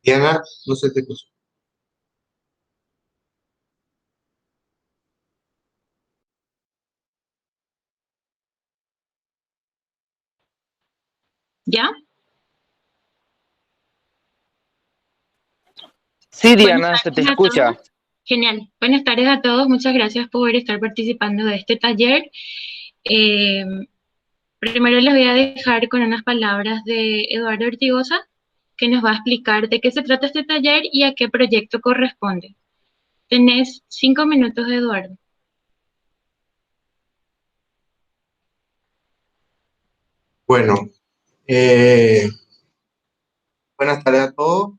Diana, no se te escucha. ¿Ya? Sí, Buenas Diana, se te tardes a escucha. todos. Genial. Buenas tardes a todos. Muchas gracias por estar participando de este taller. Eh, Primero les voy a dejar con unas palabras de Eduardo Ortigosa, que nos va a explicar de qué se trata este taller y a qué proyecto corresponde. Tenés 5 minutos, Eduardo. Bueno, eh, buenas tardes a todos.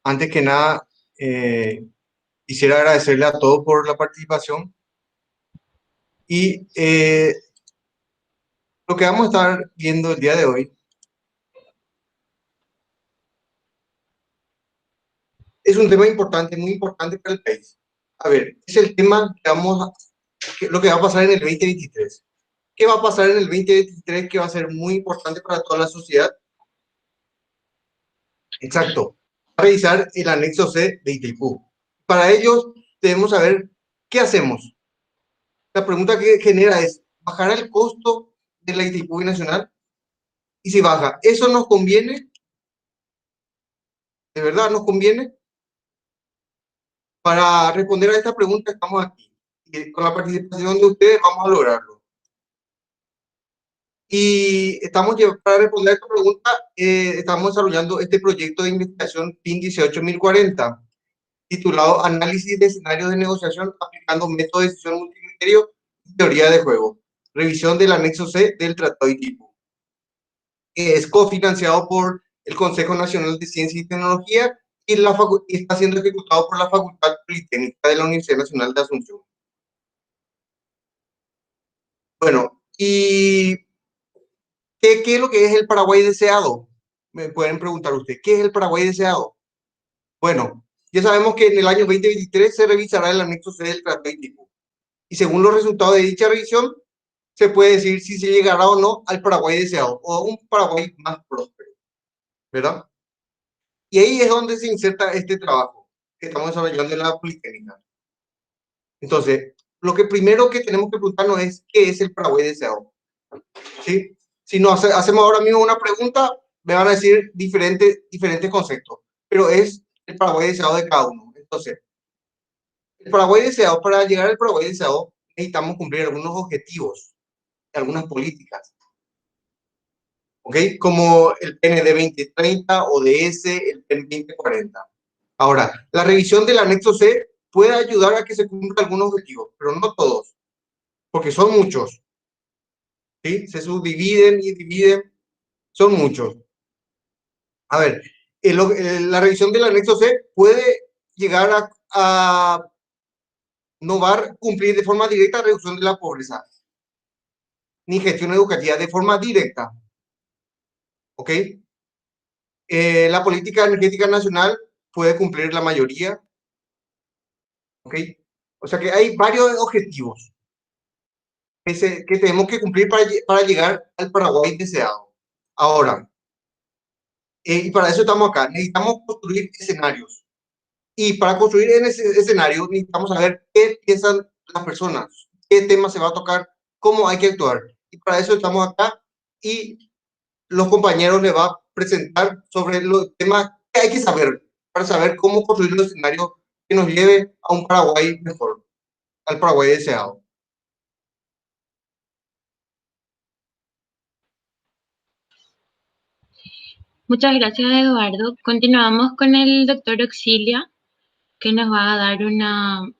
Antes que nada, quisiera agradecerle a todos por la participación y lo que vamos a estar viendo el día de hoy es un tema importante, muy importante para el país. A ver, es el tema lo que va a pasar en el 2023. ¿Qué va a pasar en el 2023 que va a ser muy importante para toda la sociedad? Exacto. Revisar el anexo C de Itaipú. Para ello, debemos saber qué hacemos. La pregunta que genera es, ¿bajará el costo de la Itaipú Nacional? Y si baja, ¿eso nos conviene? ¿De verdad nos conviene? Para responder a esta pregunta estamos aquí. Y con la participación de ustedes vamos a lograrlo. Y para responder a esta pregunta, estamos desarrollando este proyecto de investigación PIN 18040, titulado Análisis de escenarios de negociación aplicando método de decisión multicriterio y teoría de juego. Revisión del anexo C del Tratado de Itaipú. Es cofinanciado por el Consejo Nacional de Ciencia y Tecnología y está siendo ejecutado por la Facultad Politécnica de la Universidad Nacional de Asunción. Bueno, ¿y qué es lo que es el Paraguay deseado? Me pueden preguntar ustedes, ¿qué es el Paraguay deseado? Bueno, ya sabemos que en el año 2023 se revisará el anexo C del Tratado de Itaipú. Y según los resultados de dicha revisión, se puede decir si se llegará o no al Paraguay deseado o a un Paraguay más próspero, ¿verdad? Y ahí es donde se inserta este trabajo que estamos desarrollando en la Politécnica. Entonces, lo que primero que tenemos que preguntarnos es ¿qué es el Paraguay deseado? ¿Sí? Si nos hacemos ahora mismo una pregunta, me van a decir diferentes conceptos, pero es el Paraguay deseado de cada uno. Entonces, el Paraguay deseado, para llegar al Paraguay deseado, necesitamos cumplir algunos objetivos, algunas políticas. ¿Ok? Como el PND 2030, ODS, el PEN 2040. Ahora, la revisión del anexo C puede ayudar a que se cumplan algunos objetivos, pero no todos, porque son muchos. ¿Sí? Se subdividen y dividen, son muchos. A ver, la revisión del anexo C puede llegar a no va a cumplir de forma directa la reducción de la pobreza, ni gestión educativa de forma directa. ¿Ok? La política energética nacional puede cumplir la mayoría. ¿Ok? O sea que hay varios objetivos que tenemos que cumplir para llegar al Paraguay deseado. Ahora, y para eso estamos acá, necesitamos construir escenarios. Y para construir en ese escenario necesitamos saber qué piensan las personas, qué tema se va a tocar, cómo hay que actuar. Y para eso estamos acá y los compañeros les va a presentar sobre los temas que hay que saber para saber cómo construir un escenario que nos lleve a un Paraguay mejor, al Paraguay deseado. Muchas gracias, Eduardo. Continuamos con el doctor Auxilia, que nos va a dar una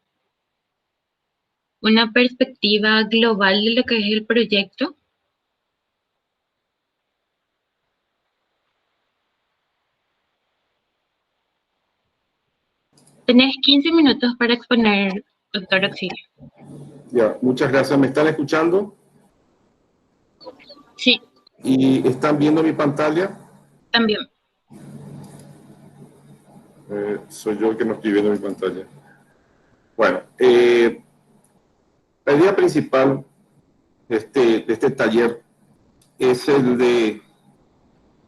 perspectiva global de lo que es el proyecto. Tenés 15 minutos para exponer, doctor Auxilio. Ya, muchas gracias. ¿Me están escuchando? Sí. ¿Y están viendo mi pantalla? También. Soy yo el que no estoy viendo mi pantalla. Bueno, la idea principal de este taller es el de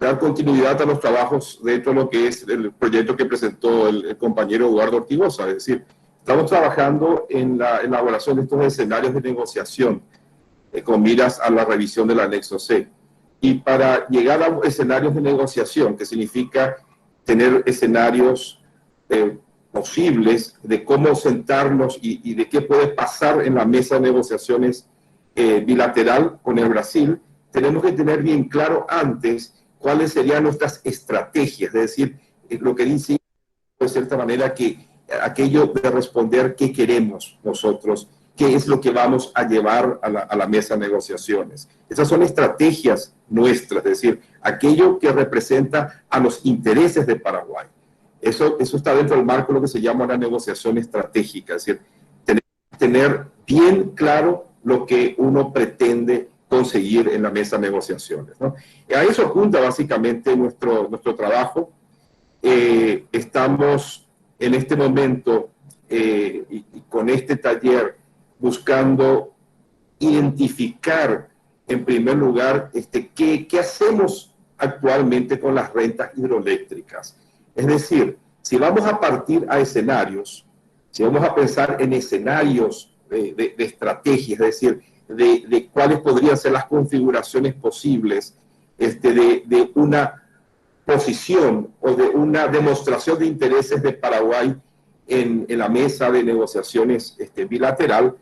dar continuidad a los trabajos dentro de lo que es el proyecto que presentó el compañero Eduardo Ortigosa. Es decir, estamos trabajando en la elaboración de estos escenarios de negociación con miras a la revisión del anexo C. Y para llegar a escenarios de negociación, que significa tener escenarios posibles de cómo sentarnos y de qué puede pasar en la mesa de negociaciones bilateral con el Brasil, tenemos que tener bien claro antes cuáles serían nuestras estrategias, es decir, lo que dice de cierta manera que aquello de responder qué queremos nosotros, qué es lo que vamos a llevar a la mesa de negociaciones. Esas son estrategias nuestras, es decir, aquello que representa a los intereses de Paraguay. Eso está dentro del marco de lo que se llama la negociación estratégica, es decir, tener bien claro lo que uno pretende conseguir en la mesa de negociaciones, ¿no? Y a eso apunta básicamente nuestro trabajo. Estamos en este momento y con este taller buscando identificar en primer lugar qué hacemos actualmente con las rentas hidroeléctricas. Es decir, si vamos a partir a escenarios, si vamos a pensar en escenarios de estrategia, es decir, de cuáles podrían ser las configuraciones posibles de una posición o de una demostración de intereses de Paraguay en la mesa de negociaciones bilateral,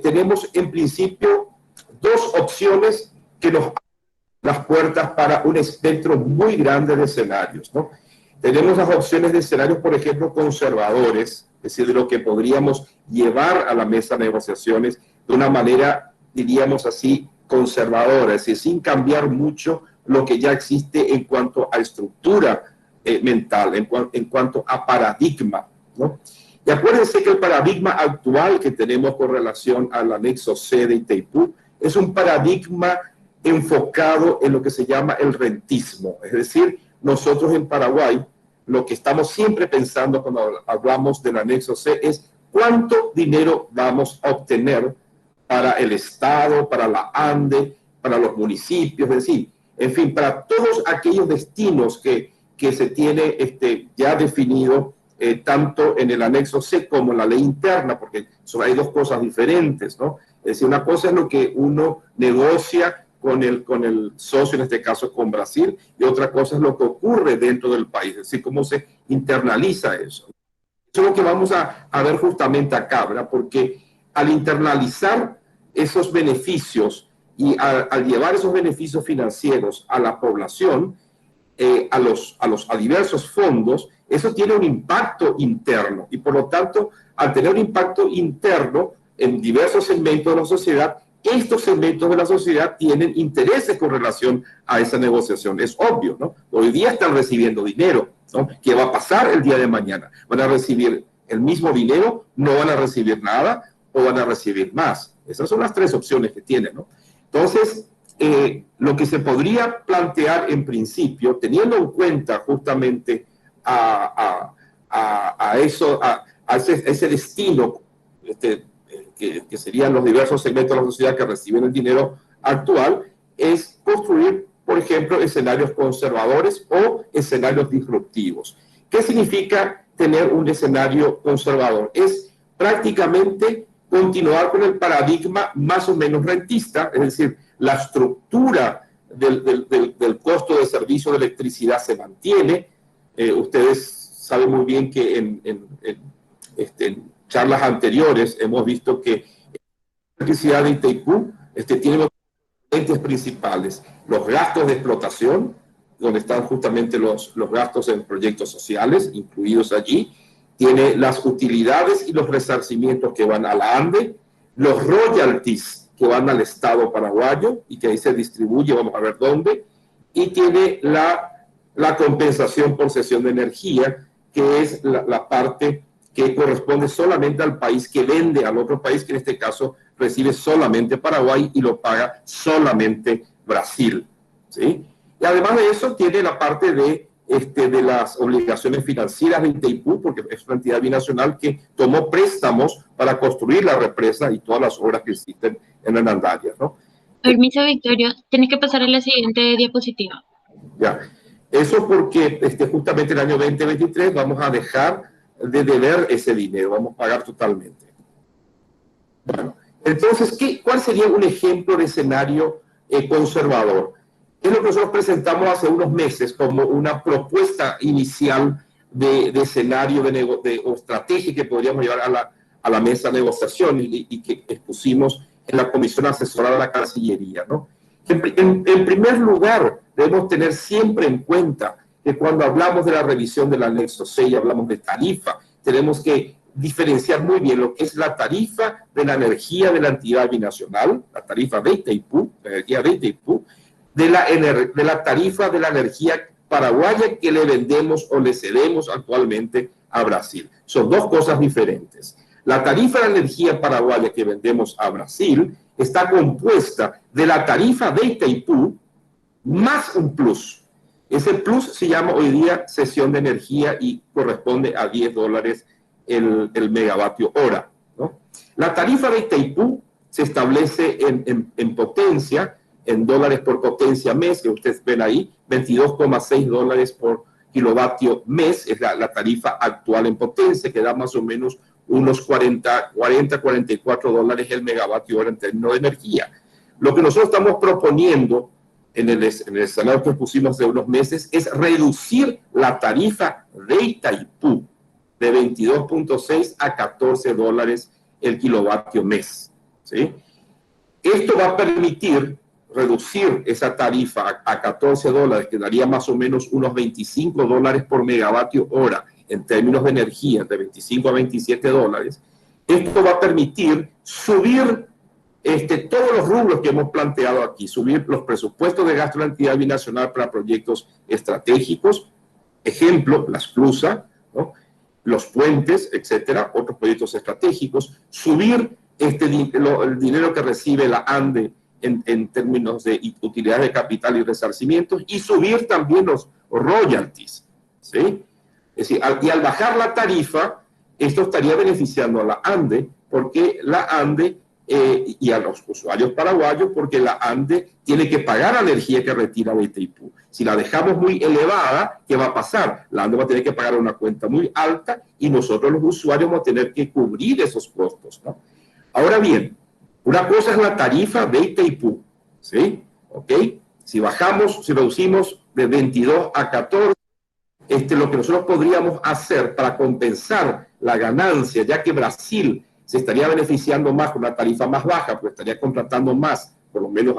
tenemos en principio dos opciones que nos abren las puertas para un espectro muy grande de escenarios, ¿no? Tenemos las opciones de escenarios, por ejemplo, conservadores, es decir, de lo que podríamos llevar a la mesa de negociaciones de una manera, diríamos así, conservadora, es decir, sin cambiar mucho lo que ya existe en cuanto a estructura mental, en cuanto a paradigma, ¿no? Y acuérdense que el paradigma actual que tenemos con relación al anexo C de Itaipú es un paradigma enfocado en lo que se llama el rentismo. Es decir, nosotros en Paraguay lo que estamos siempre pensando cuando hablamos del anexo C es cuánto dinero vamos a obtener para el Estado, para la ANDE, para los municipios, es decir, en fin, para todos aquellos destinos que se tiene ya definido tanto en el anexo C como en la ley interna, porque hay dos cosas diferentes, ¿no? Es decir, una cosa es lo que uno negocia con el socio, en este caso con Brasil, y otra cosa es lo que ocurre dentro del país, es decir, cómo se internaliza eso. Eso es lo que vamos a ver justamente acá, ¿verdad? Porque al internalizar esos beneficios y al llevar esos beneficios financieros a la población, a diversos fondos, eso tiene un impacto interno y por lo tanto, al tener un impacto interno en diversos segmentos de la sociedad, estos segmentos de la sociedad tienen intereses con relación a esa negociación. Es obvio, ¿no? Hoy día están recibiendo dinero, ¿no? ¿Qué va a pasar el día de mañana? ¿Van a recibir el mismo dinero? ¿No van a recibir nada? ¿O van a recibir más? Esas son las tres opciones que tienen, ¿no? Entonces, lo que se podría plantear en principio, teniendo en cuenta justamente a ese destino que serían los diversos segmentos de la sociedad que reciben el dinero actual, es construir, por ejemplo, escenarios conservadores o escenarios disruptivos. ¿Qué significa tener un escenario conservador? Es prácticamente continuar con el paradigma más o menos rentista, es decir, la estructura del costo de servicio de electricidad se mantiene. Ustedes saben muy bien que en charlas anteriores hemos visto que la electricidad de Itaipú tiene los componentes principales: los gastos de explotación, donde están justamente los gastos en proyectos sociales incluidos allí, tiene las utilidades y los resarcimientos que van a la ANDE, los royalties que van al Estado paraguayo y que ahí se distribuye, vamos a ver dónde, y tiene la compensación por cesión de energía, que es la parte que corresponde solamente al país que vende al otro país, que en este caso recibe solamente Paraguay y lo paga solamente Brasil, ¿sí? Y además de eso tiene la parte de las obligaciones financieras de Itaipú, porque es una entidad binacional que tomó préstamos para construir la represa y todas las obras que existen en Hernandarias, ¿no? Permiso, Victorio, tienes que pasar a la siguiente diapositiva. Ya. Eso porque justamente el año 2023 vamos a dejar de deber ese dinero, vamos a pagar totalmente. Bueno, entonces, ¿cuál sería un ejemplo de escenario conservador? Es lo que nosotros presentamos hace unos meses como una propuesta inicial de escenario o estrategia que podríamos llevar a la mesa de negociación y que expusimos en la Comisión Asesora de la Cancillería, ¿no? En primer lugar, debemos tener siempre en cuenta que cuando hablamos de la revisión del anexo 6, hablamos de tarifa, tenemos que diferenciar muy bien lo que es la tarifa de la energía de la entidad binacional, la tarifa de Itaipú, la energía de Itaipú, de la tarifa de la energía paraguaya que le vendemos o le cedemos actualmente a Brasil. Son dos cosas diferentes. La tarifa de la energía paraguaya que vendemos a Brasil está compuesta de la tarifa de Itaipú más un plus. Ese plus se llama hoy día cesión de energía y corresponde a $10 el megavatio hora, ¿no? La tarifa de Itaipú se establece en potencia, en dólares por potencia mes, que ustedes ven ahí, $22,6 por kilovatio mes, es la tarifa actual en potencia, que da más o menos unos $44 el megavatio hora en términos de energía. Lo que nosotros estamos proponiendo en el escenario que pusimos hace unos meses es reducir la tarifa de Itaipú de 22.6 a $14 el kilovatio mes, ¿sí? Esto va a permitir reducir esa tarifa a $14, que daría más o menos unos $25 por megavatio hora en términos de energía, de 25 a $27. Esto va a permitir subir todos los rubros que hemos planteado aquí, subir los presupuestos de gasto de la entidad binacional para proyectos estratégicos, ejemplo, la esclusa, ¿no? Los puentes, etcétera, otros proyectos estratégicos, subir el dinero que recibe la ANDE en términos de utilidades de capital y resarcimientos, y subir también los royalties, ¿sí? Es decir, y al bajar la tarifa, esto estaría beneficiando a la ANDE, porque la ANDE y a los usuarios paraguayos, porque la ANDE tiene que pagar la energía que retira de Itaipú. Si la dejamos muy elevada, ¿qué va a pasar? La ANDE va a tener que pagar una cuenta muy alta y nosotros los usuarios vamos a tener que cubrir esos costos, ¿no? Ahora bien, una cosa es la tarifa de Itaipú, ¿sí? ¿Ok? Si reducimos de 22 a 14, lo que nosotros podríamos hacer para compensar la ganancia, ya que Brasil se estaría beneficiando más con una tarifa más baja, pues estaría contratando más, por lo menos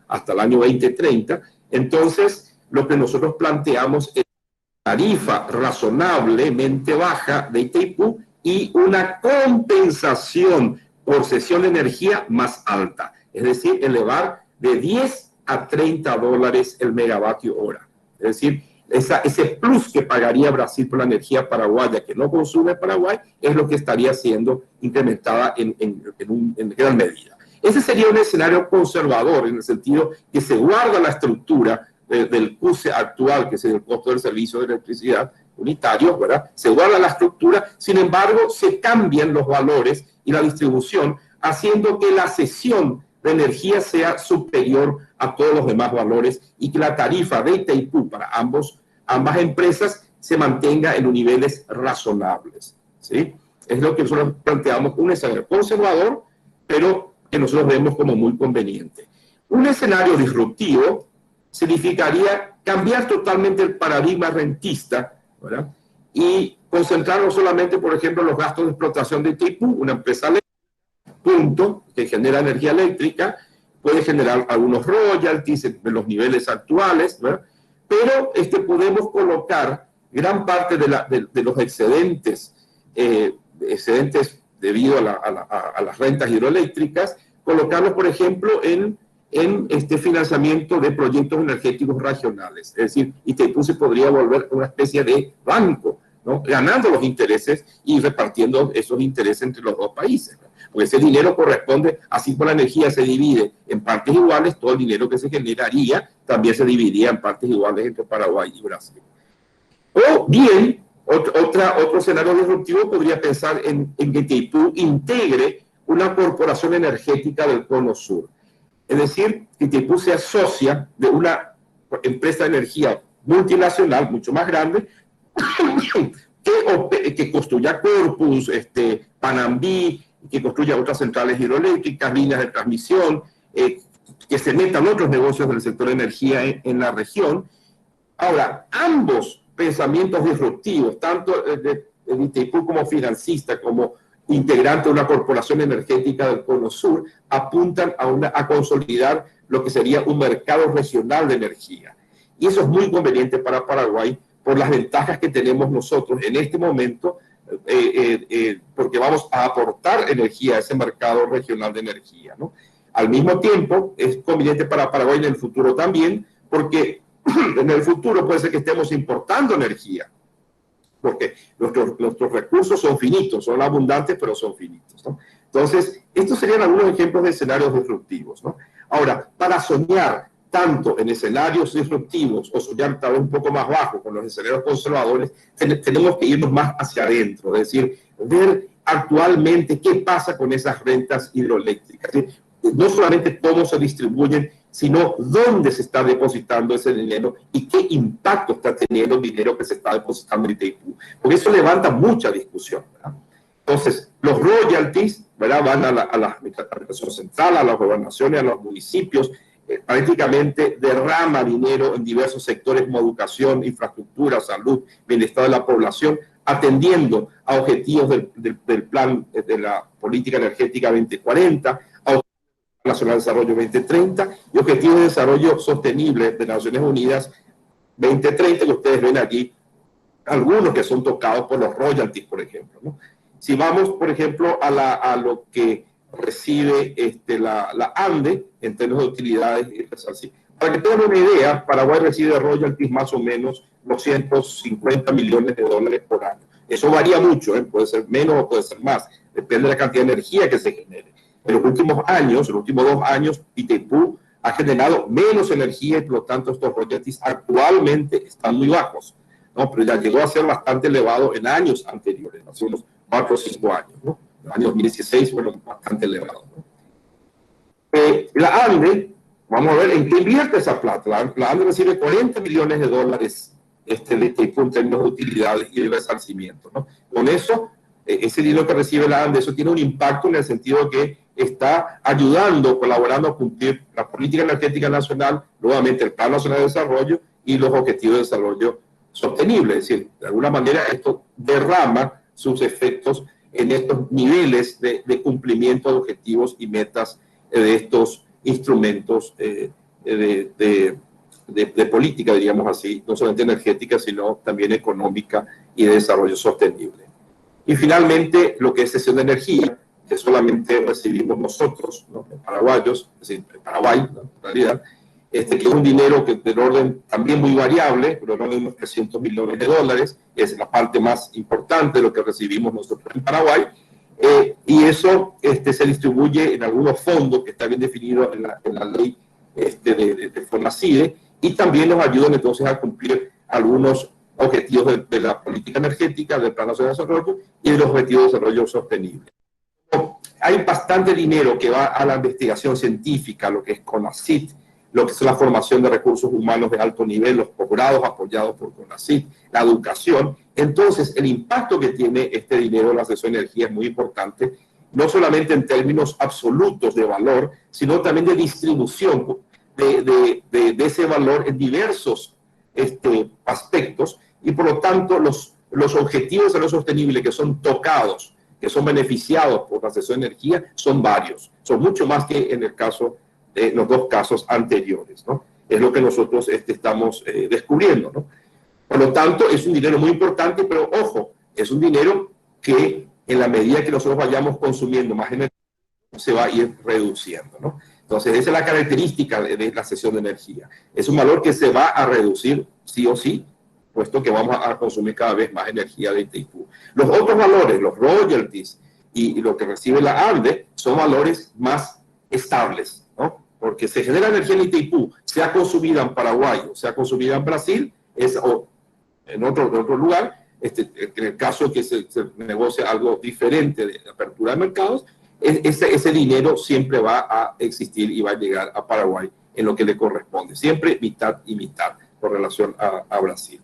hasta el año 2030. Entonces, lo que nosotros planteamos es tarifa razonablemente baja de Itaipú y una compensación por cesión de energía más alta. Es decir, elevar de 10 a $30 el megavatio hora. Es decir, ese plus que pagaría Brasil por la energía paraguaya que no consume Paraguay es lo que estaría siendo incrementada en gran medida. Ese sería un escenario conservador en el sentido que se guarda la estructura del CUSE actual, que es el costo del servicio de electricidad unitario, ¿verdad? Se guarda la estructura, sin embargo, se cambian los valores y la distribución, haciendo que la cesión de energía sea superior a todos los demás valores y que la tarifa de Itaipú para ambas empresas se mantenga en los niveles razonables, ¿sí? Es lo que nosotros planteamos, un escenario conservador, pero que nosotros vemos como muy conveniente. Un escenario disruptivo significaría cambiar totalmente el paradigma rentista, ¿verdad? Y concentrarnos solamente, por ejemplo, en los gastos de explotación de Itaipú, una empresa que genera energía eléctrica, puede generar algunos royalties en los niveles actuales, ¿verdad? Pero podemos colocar gran parte de los excedentes debido a las rentas hidroeléctricas, colocarlos, por ejemplo, en financiamiento de proyectos energéticos regionales. Es decir, Itaipú se podría volver una especie de banco, ¿no? Ganando los intereses y repartiendo esos intereses entre los dos países, ¿no? Porque ese dinero corresponde, así como la energía se divide en partes iguales, todo el dinero que se generaría también se dividiría en partes iguales entre Paraguay y Brasil. O bien, otro escenario disruptivo podría pensar en que Itaipú integre una corporación energética del Cono Sur. Es decir, que Itaipú sea socia de una empresa de energía multinacional, mucho más grande, que construya Corpus, Panambí, que construya otras centrales hidroeléctricas, líneas de transmisión, que se metan otros negocios del sector de energía en la región. Ahora, ambos pensamientos disruptivos, tanto de Itaipú como financista, como integrante de una corporación energética del Cono Sur, apuntan a consolidar lo que sería un mercado regional de energía. Y eso es muy conveniente para Paraguay por las ventajas que tenemos nosotros en este momento, porque vamos a aportar energía a ese mercado regional de energía, ¿no? Al mismo tiempo, es conveniente para Paraguay en el futuro también, porque en el futuro puede ser que estemos importando energía, porque nuestros recursos son finitos, son abundantes, pero son finitos, ¿no? Entonces, estos serían algunos ejemplos de escenarios disruptivos, ¿no? Ahora, para soñar tanto en escenarios disruptivos o soñar tal vez un poco más bajo con los escenarios conservadores, tenemos que irnos más hacia adentro, es decir, ver actualmente qué pasa con esas rentas hidroeléctricas, ¿sí? No solamente cómo se distribuyen, sino dónde se está depositando ese dinero y qué impacto está teniendo el dinero que se está depositando en Itaipú. Porque eso levanta mucha discusión, ¿verdad? Entonces, los royalties, ¿verdad?, van a la administración central, a las gobernaciones, a los municipios, prácticamente derrama dinero en diversos sectores como educación, infraestructura, salud, bienestar de la población, atendiendo a objetivos del plan de la política energética 2040, a Nacional de Desarrollo 2030 y Objetivos de Desarrollo Sostenible de Naciones Unidas 2030, que ustedes ven aquí, algunos que son tocados por los royalties, por ejemplo, ¿no? Si vamos, por ejemplo, a lo que recibe la ANDE en términos de utilidades y resarcimiento. Para que tengan una idea, Paraguay recibe royalties más o menos 250 millones de dólares por año. Eso varía mucho, puede ser menos o puede ser más, depende de la cantidad de energía que se genere. En los últimos años, en los últimos 2 años, Itaipú ha generado menos energía y por lo tanto estos royalties actualmente están muy bajos, ¿no? Pero ya llegó a ser bastante elevado en años anteriores, hace unos 4 o 5 años, ¿no? En el año 2016 fueron bastante elevados, ¿no? La ANDE, vamos a ver en qué invierte esa plata. La ANDE recibe 40 millones de dólares de Itaipú en términos de utilidades y de resarcimiento, ¿no? Con eso, ese dinero que recibe la ANDE, eso tiene un impacto en el sentido que está ayudando, colaborando a cumplir la política energética nacional, nuevamente el Plan Nacional de Desarrollo y los Objetivos de Desarrollo Sostenible. Es decir, de alguna manera esto derrama sus efectos en estos niveles de cumplimiento de objetivos y metas de estos instrumentos de política, diríamos así, no solamente energética, sino también económica y de desarrollo sostenible. Y finalmente, lo que es cesión de energía, que solamente recibimos nosotros, ¿no?, paraguayos, es decir, en Paraguay, ¿no?, en realidad, que es un dinero que del orden también muy variable, pero no de unos 300 millones de dólares, es la parte más importante de lo que recibimos nosotros en Paraguay, y eso se distribuye en algunos fondos que está bien definido en la ley de FONACIDE, y también nos ayudan entonces a cumplir algunos objetivos de la política energética, del Plan Nacional de Desarrollo y de los objetivos de desarrollo sostenible. Hay bastante dinero que va a la investigación científica, lo que es CONACYT, lo que es la formación de recursos humanos de alto nivel, los posgrados apoyados por CONACYT, la educación. Entonces, el impacto que tiene este dinero en la acceso a energía es muy importante, no solamente en términos absolutos de valor, sino también de distribución de ese valor en diversos aspectos, y por lo tanto los objetivos de desarrollo sostenible que son tocados, que son beneficiados por la acceso a energía, son varios, son mucho más que en el caso de los 2 casos anteriores, ¿no? Es lo que nosotros estamos descubriendo, ¿no? Por lo tanto, es un dinero muy importante, pero ojo, es un dinero que en la medida que nosotros vayamos consumiendo más energía, se va a ir reduciendo, ¿no? Entonces, esa es la característica de la cesión de energía. Es un valor que se va a reducir sí o sí, puesto que vamos a consumir cada vez más energía de Itaipú. Los otros valores, los royalties y lo que recibe la ANDE, son valores más estables, ¿no? Porque se genera energía en Itaipú, sea consumida en Paraguay o sea consumida en Brasil, o en otro lugar, en el caso que se negocie algo diferente de apertura de mercados, ese dinero siempre va a existir y va a llegar a Paraguay en lo que le corresponde. Siempre mitad y mitad con relación a Brasil.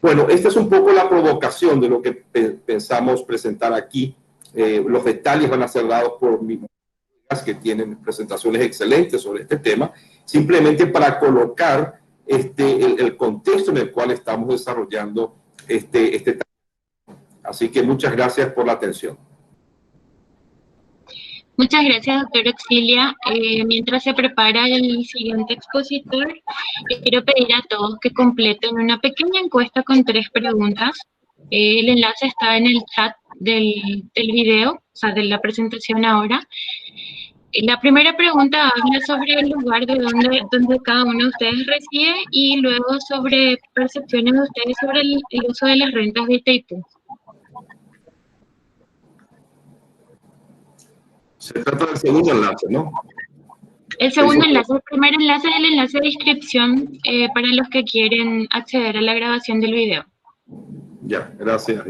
Bueno, esta es un poco la provocación de lo que pensamos presentar aquí. Los detalles van a ser dados por mis colegas que tienen presentaciones excelentes sobre este tema, simplemente para colocar el contexto en el cual estamos desarrollando este tema. Así que muchas gracias por la atención. Muchas gracias, doctor Auxilia. Mientras se prepara el siguiente expositor, les quiero pedir a todos que completen una pequeña encuesta con 3 preguntas. El enlace está en el chat del video, o sea, de la presentación ahora. La primera pregunta habla sobre el lugar de donde cada uno de ustedes reside y luego sobre percepciones de ustedes sobre el uso de las rentas de Itaipú. Se trata del segundo enlace, ¿no? El segundo enlace, el primer enlace es el enlace de inscripción para los que quieren acceder a la grabación del video. Ya, gracias.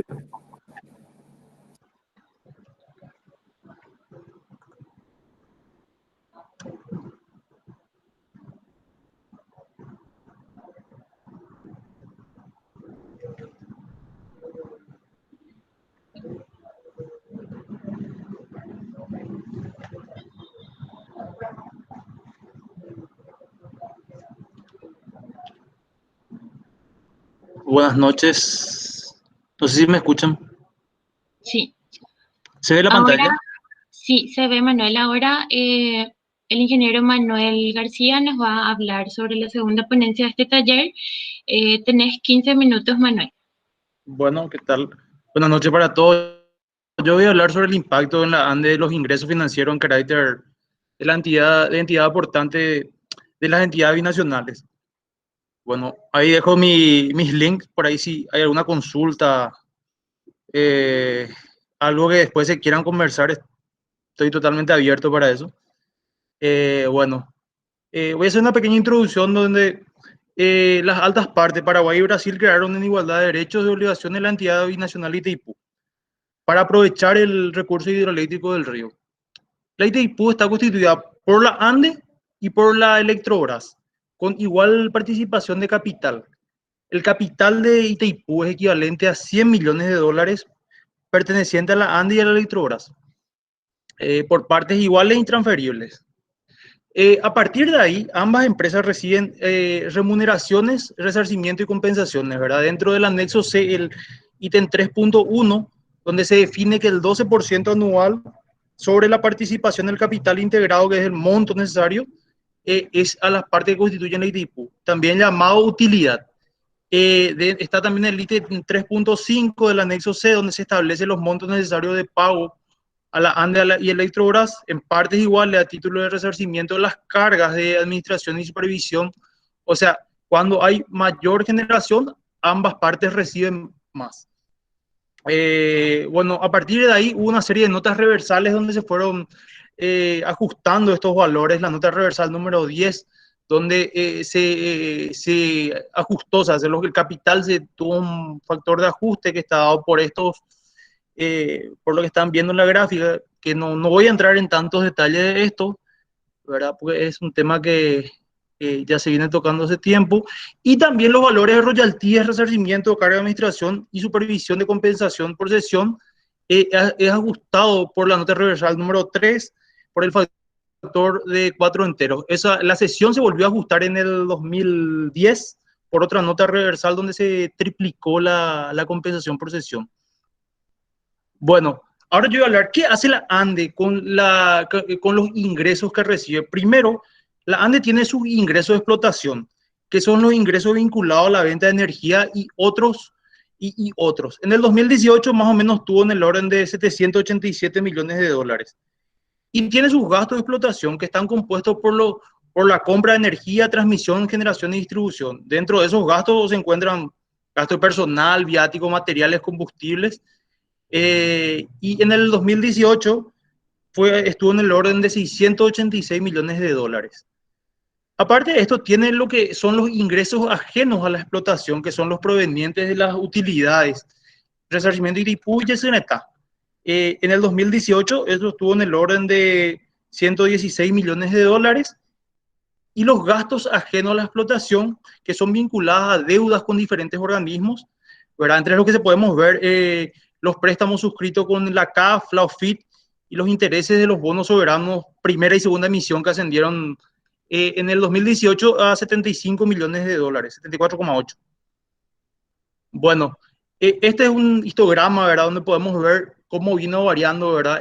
Buenas noches. No sé si me escuchan. Sí. ¿Se ve la pantalla? Sí, se ve, Manuel. Ahora el ingeniero Manuel García nos va a hablar sobre la segunda ponencia de este taller. Tenés 15 minutos, Manuel. Bueno, ¿qué tal? Buenas noches para todos. Yo voy a hablar sobre el impacto en la ANDE de los ingresos financieros en carácter de la entidad aportante de las entidades binacionales. Bueno, ahí dejo mis links, por ahí si hay alguna consulta, algo que después se quieran conversar, estoy totalmente abierto para eso. Bueno, voy a hacer una pequeña introducción donde las altas partes, Paraguay y Brasil, crearon en igualdad de derechos y obligaciones la entidad binacional Itaipú para aprovechar el recurso hidroeléctrico del río. La Itaipú está constituida por la ANDE y por la Electrobras, con igual participación de capital. El capital de Itaipú es equivalente a 100 millones de dólares perteneciente a la ANDE y a la Electrobras, por partes iguales e intransferibles. A partir de ahí, ambas empresas reciben remuneraciones, resarcimiento y compensaciones, ¿verdad? Dentro del anexo C, el ítem 3.1, donde se define que el 12% anual sobre la participación del capital integrado, que es el monto necesario, es a las partes que constituyen la Itaipú, también llamado utilidad. Está también el ítem 3.5 del anexo C, donde se establecen los montos necesarios de pago a la ANDE y Electrobras en partes iguales a título de resarcimiento de las cargas de administración y supervisión. O sea, cuando hay mayor generación, ambas partes reciben más. Bueno, a partir de ahí hubo una serie de notas reversales donde se fueron ajustando estos valores. La nota reversal número 10, donde se ajustó, o sea, el capital se tuvo un factor de ajuste que está dado por estos, por lo que están viendo en la gráfica, que no voy a entrar en tantos detalles de esto, ¿verdad? Porque es un tema que ya se viene tocando hace tiempo. Y también los valores de royalties, resarcimiento, carga de administración y supervisión de compensación por sesión es ajustado por la nota reversal número 3 por el factor de 4 enteros. La sesión se volvió a ajustar en el 2010 por otra nota reversal donde se triplicó la compensación por sesión. Bueno, ahora yo voy a hablar, ¿qué hace la ANDE con los ingresos que recibe? Primero, la ANDE tiene sus ingresos de explotación, que son los ingresos vinculados a la venta de energía y otros. En el 2018 más o menos tuvo en el orden de 787 millones de dólares. Y tiene sus gastos de explotación que están compuestos por la compra de energía, transmisión, generación y distribución. Dentro de esos gastos se encuentran gastos de personal, viático, materiales, combustibles. Y en el 2018 estuvo en el orden de 686 millones de dólares. Aparte de esto, tiene lo que son los ingresos ajenos a la explotación, que son los provenientes de las utilidades, resarcimiento Itaipú y Yesenetá. En el 2018 eso estuvo en el orden de 116 millones de dólares. y los gastos ajenos a la explotación, que son vinculadas a deudas con diferentes organismos, ¿verdad? Entre los que se podemos ver los préstamos suscritos con la CAF, la OFIT y los intereses de los bonos soberanos primera y segunda emisión que ascendieron en el 2018 a 75 millones de dólares, 74,8. Bueno, este es un histograma, ¿verdad? Donde podemos ver cómo vino variando, ¿verdad?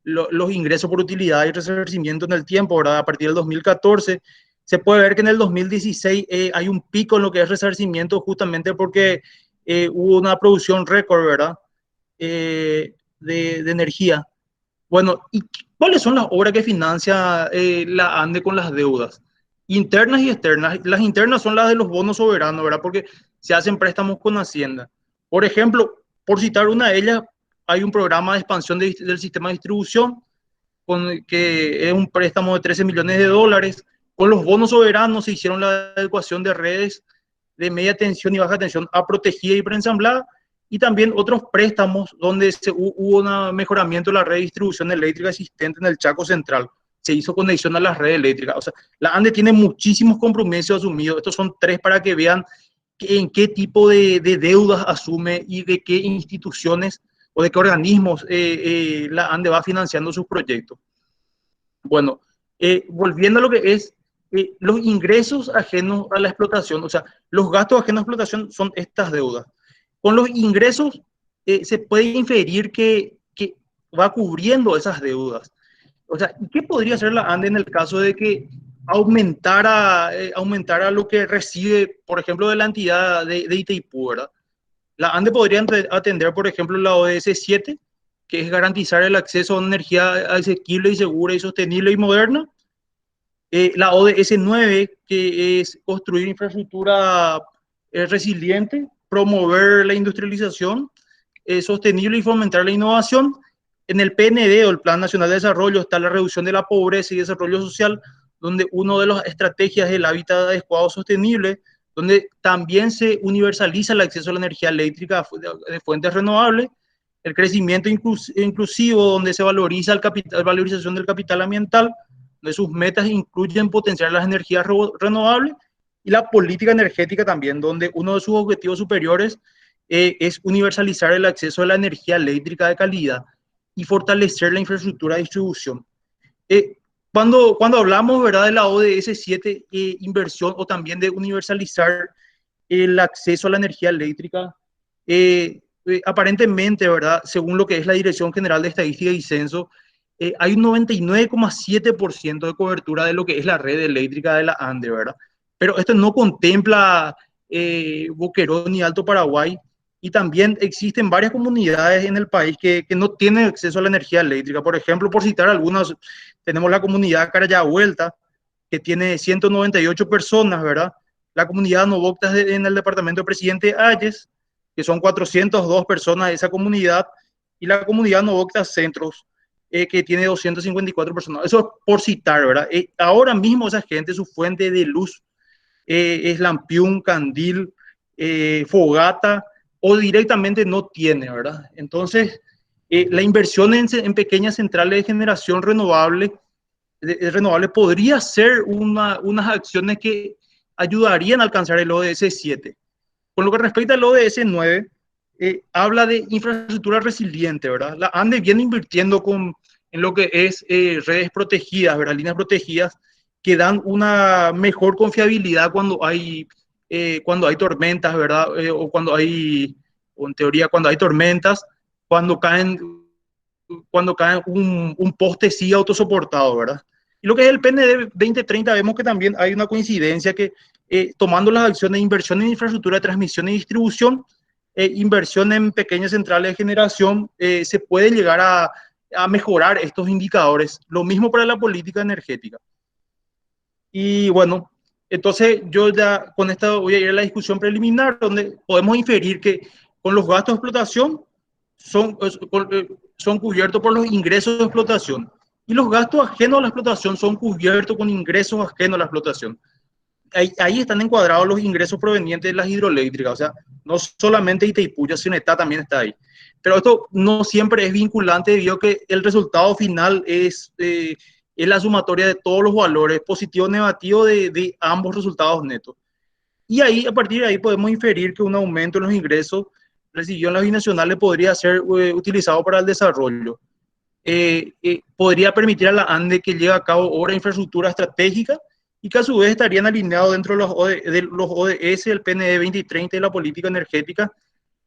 Los ingresos por utilidad y resarcimiento en el tiempo, ¿verdad? A partir del 2014, se puede ver que en el 2016 hay un pico en lo que es resarcimiento justamente porque hubo una producción récord, ¿verdad? De energía. Bueno, ¿y cuáles son las obras que financia la ANDE con las deudas? Internas y externas. Las internas son las de los bonos soberanos, ¿verdad? Porque se hacen préstamos con Hacienda. Por ejemplo, por citar una de ellas, hay un programa de expansión del sistema de distribución que es un préstamo de 13 millones de dólares. Con los bonos soberanos se hicieron la adecuación de redes de media tensión y baja tensión a protegida y preensamblada, y también otros préstamos donde hubo un mejoramiento de la red de distribución eléctrica existente en el Chaco Central. Se hizo conexión a las redes eléctricas. O sea, la ANDE tiene muchísimos compromisos asumidos. Estos son 3 para que vean en qué tipo de deudas asume y de qué instituciones o de qué organismos la ANDE va financiando sus proyectos. Bueno, volviendo a lo que es los ingresos ajenos a la explotación, o sea, los gastos ajenos a la explotación son estas deudas. Con los ingresos se puede inferir que va cubriendo esas deudas. O sea, ¿qué podría hacer la ANDE en el caso de que aumentara lo que recibe, por ejemplo, de la entidad de Itaipú, ¿verdad? La ANDE podría atender, por ejemplo, la ODS 7, que es garantizar el acceso a una energía asequible y segura y sostenible y moderna. La ODS 9, que es construir infraestructura resiliente, promover la industrialización sostenible y fomentar la innovación. En el PND, o el Plan Nacional de Desarrollo, está la reducción de la pobreza y desarrollo social, donde una de las estrategias es el hábitat adecuado sostenible, donde también se universaliza el acceso a la energía eléctrica de fuentes renovables, el crecimiento inclusivo, donde se valoriza la valorización del capital ambiental, donde sus metas incluyen potenciar las energías renovables, y la política energética también, donde uno de sus objetivos superiores es universalizar el acceso a la energía eléctrica de calidad y fortalecer la infraestructura de distribución. Cuando hablamos, ¿verdad?, de la ODS 7, inversión o también de universalizar el acceso a la energía eléctrica, aparentemente, ¿verdad?, según lo que es la Dirección General de Estadística y Censo, hay un 99,7% de cobertura de lo que es la red eléctrica de la ANDE, ¿verdad? Pero esto no contempla Boquerón y Alto Paraguay, y también existen varias comunidades en el país que no tienen acceso a la energía eléctrica. Por ejemplo, por citar algunas, tenemos la comunidad Carayahuelta, que tiene 198 personas, ¿verdad? La comunidad Novoctas en el departamento de Presidente Ayes, que son 402 personas de esa comunidad, y la comunidad Novoctas Centros, que tiene 254 personas. Eso es por citar, ¿verdad? Ahora mismo esa gente, su fuente de luz es Lampiún, Candil, Fogata, o directamente no tiene, ¿verdad? Entonces, la inversión en pequeñas centrales de generación renovable podría ser unas acciones que ayudarían a alcanzar el ODS 7. Con lo que respecta al ODS 9, habla de infraestructura resiliente, ¿verdad? La ANDE viene invirtiendo en lo que es redes protegidas, ¿verdad? Líneas protegidas que dan una mejor confiabilidad cuando hay tormentas, ¿verdad? O en teoría, cuando hay tormentas, cuando caen un poste sí autosoportado, ¿verdad? Y lo que es el PND 2030, vemos que también hay una coincidencia que tomando las acciones de inversión en infraestructura de transmisión y distribución, inversión en pequeñas centrales de generación, se puede llegar a mejorar estos indicadores. Lo mismo para la política energética. Y bueno, entonces yo ya con esto voy a ir a la discusión preliminar, donde podemos inferir que con los gastos de explotación son cubiertos por los ingresos de explotación, y los gastos ajenos a la explotación son cubiertos con ingresos ajenos a la explotación. Ahí están encuadrados los ingresos provenientes de las hidroeléctricas, o sea, no solamente Itaipú, Yacyretá también está ahí. Pero esto no siempre es vinculante, debido a que el resultado final es es la sumatoria de todos los valores, positivo o negativo, de ambos resultados netos. Y ahí, a partir de ahí, podemos inferir que un aumento en los ingresos recibidos en las binacionales podría ser utilizado para el desarrollo. Podría permitir a la ANDE que lleve a cabo obras de infraestructura estratégica y que a su vez estarían alineados dentro de los ODS, el PNE 2030 y la política energética.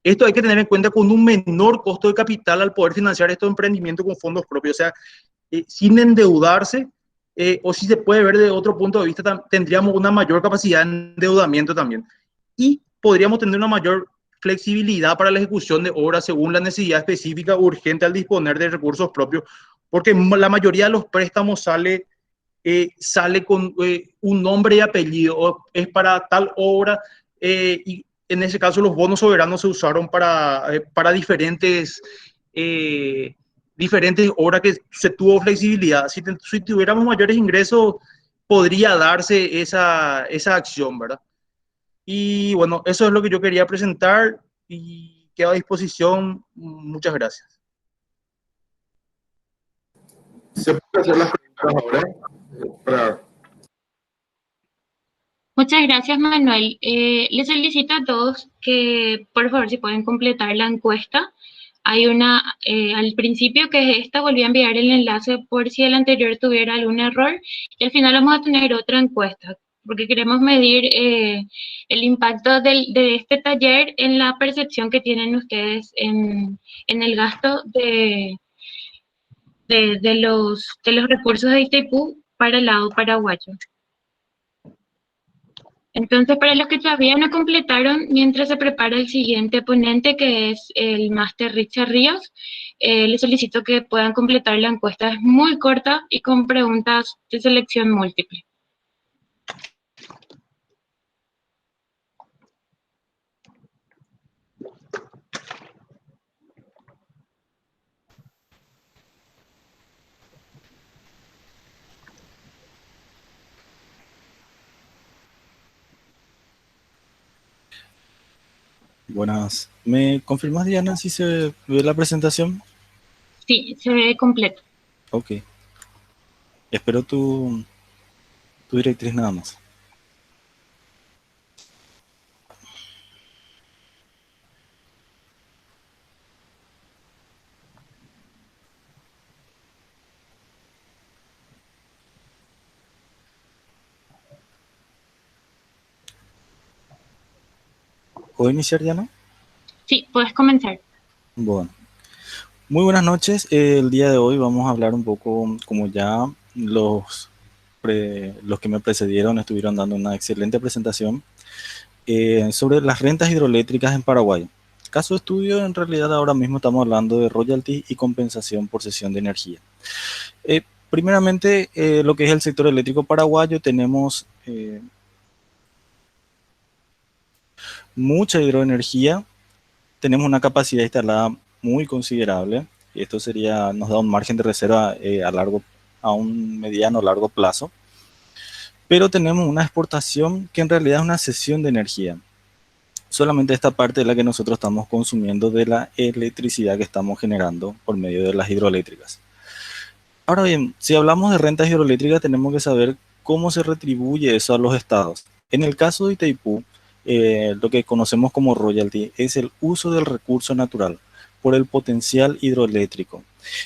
Esto hay que tener en cuenta con un menor costo de capital al poder financiar estos emprendimientos con fondos propios, o sea, sin endeudarse, o si se puede ver de otro punto de vista, tendríamos una mayor capacidad de endeudamiento también. Y podríamos tener una mayor flexibilidad para la ejecución de obras según la necesidad específica urgente al disponer de recursos propios, porque la mayoría de los préstamos sale con un nombre y apellido, o es para tal obra, y en ese caso los bonos soberanos se usaron para diferentes obras que se tuvo flexibilidad. Si tuviéramos mayores ingresos, podría darse esa acción, ¿verdad? Y bueno, eso es lo que yo quería presentar y quedo a disposición. Muchas gracias. ¿Se puede hacer las preguntas ahora? Para... Muchas gracias, Manuel. Les solicito a todos que, por favor, si pueden completar la encuesta. Hay una al principio que es esta, volví a enviar el enlace por si el anterior tuviera algún error. Y al final vamos a tener otra encuesta, porque queremos medir el impacto de este taller en la percepción que tienen ustedes en el gasto de los recursos de Itaipú para el lado paraguayo. Entonces, para los que todavía no completaron, mientras se prepara el siguiente ponente, que es el máster Richard Ríos, les solicito que puedan completar la encuesta. Es muy corta y con preguntas de selección múltiple. Buenas. ¿Me confirmas, Diana, si se ve la presentación? Sí, se ve completo. Ok. Espero tu directriz nada más. ¿Puedo iniciar, Diana? Sí, puedes comenzar. Bueno. Muy buenas noches. El día de hoy vamos a hablar un poco, como ya los que me precedieron estuvieron dando una excelente presentación, sobre las rentas hidroeléctricas en Paraguay. Caso de estudio, en realidad ahora mismo estamos hablando de royalty y compensación por cesión de energía. Primeramente, lo que es el sector eléctrico paraguayo, tenemos mucha hidroenergía, tenemos una capacidad instalada muy considerable, y esto nos da un margen de reserva a un mediano o largo plazo, pero tenemos una exportación que en realidad es una cesión de energía. Solamente esta parte es la que nosotros estamos consumiendo de la electricidad que estamos generando por medio de las hidroeléctricas. Ahora bien, si hablamos de rentas hidroeléctricas, tenemos que saber cómo se retribuye eso a los estados. En el caso de Itaipú, lo que conocemos como royalty es el uso del recurso natural por el potencial hidroeléctrico.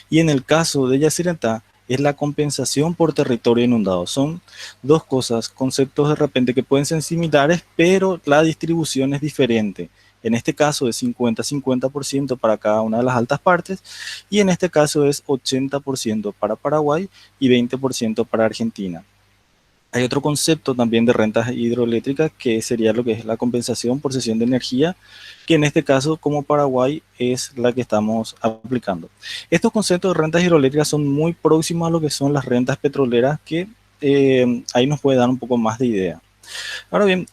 Y en el caso de Yacyretá, es la compensación por territorio inundado. Son dos cosas, conceptos de repente que pueden ser similares, pero la distribución es diferente. En este caso es 50-50% para cada una de las altas partes, y en este caso es 80% para Paraguay y 20% para Argentina. Hay otro concepto también de rentas hidroeléctricas que sería lo que es la compensación por cesión de energía, que en este caso como Paraguay es la que estamos aplicando. Estos conceptos de rentas hidroeléctricas son muy próximos a lo que son las rentas petroleras, que ahí nos puede dar un poco más de idea. Ahora bien,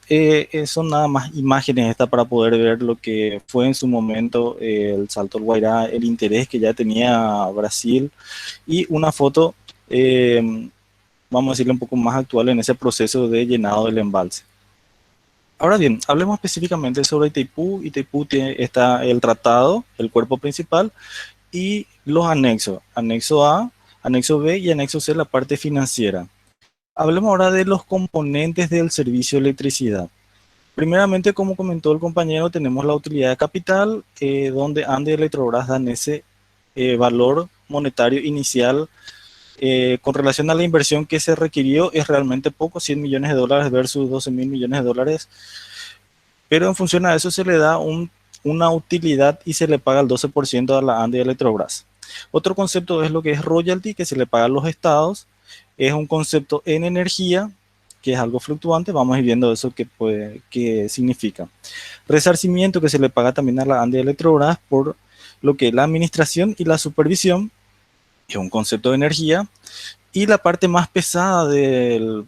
son nada más imágenes estas para poder ver lo que fue en su momento el Salto del Guairá, el interés que ya tenía Brasil, y una foto, vamos a decirle un poco más actual en ese proceso de llenado del embalse. Ahora bien, hablemos específicamente sobre Itaipú. Itaipú está el tratado, el cuerpo principal, y los anexos. Anexo A Anexo B y anexo C, la parte financiera. Hablemos ahora de los componentes del servicio de electricidad. Primeramente, como comentó el compañero, tenemos la utilidad de capital, donde Ande y Electrobras dan ese valor monetario inicial con relación a la inversión que se requirió. Es realmente poco, 100 millones de dólares versus 12.000 millones de dólares, pero en función a eso se le da una utilidad y se le paga el 12% a la Ande y Electrobras. Otro concepto es lo que es royalty, que se le paga a los estados. Es un concepto en energía, que es algo fluctuante. Vamos a ir viendo eso qué significa. Resarcimiento, que se le paga también a la Ande y Electrobras por lo que es la administración y la supervisión, es un concepto de energía. Y la parte más pesada del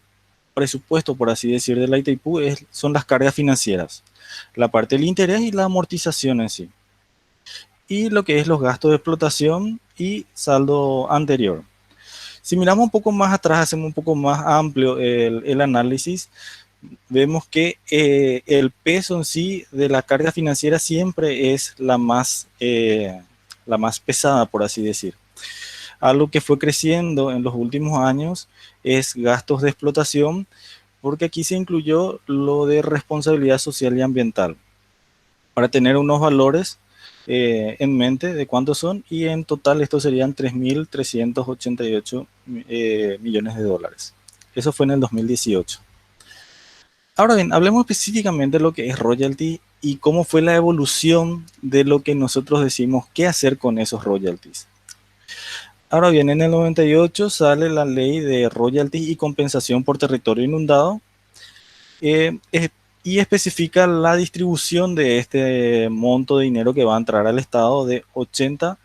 presupuesto, por así decir, de la Itaipú son las cargas financieras, la parte del interés y la amortización en sí. Y lo que es los gastos de explotación y saldo anterior. Si miramos un poco más atrás, hacemos un poco más amplio el análisis, vemos que el peso en sí de la carga financiera siempre es la más pesada, por así decir. Algo que fue creciendo en los últimos años es gastos de explotación, porque aquí se incluyó lo de responsabilidad social y ambiental, para tener unos valores en mente de cuántos son, y en total esto serían 3.388 millones de dólares. Eso fue en el 2018. Ahora bien, hablemos específicamente de lo que es royalty y cómo fue la evolución de lo que nosotros decimos qué hacer con esos royalties. Ahora bien, en el 98 sale la ley de royalties y compensación por territorio inundado, y especifica la distribución de este monto de dinero que va a entrar al Estado, de 80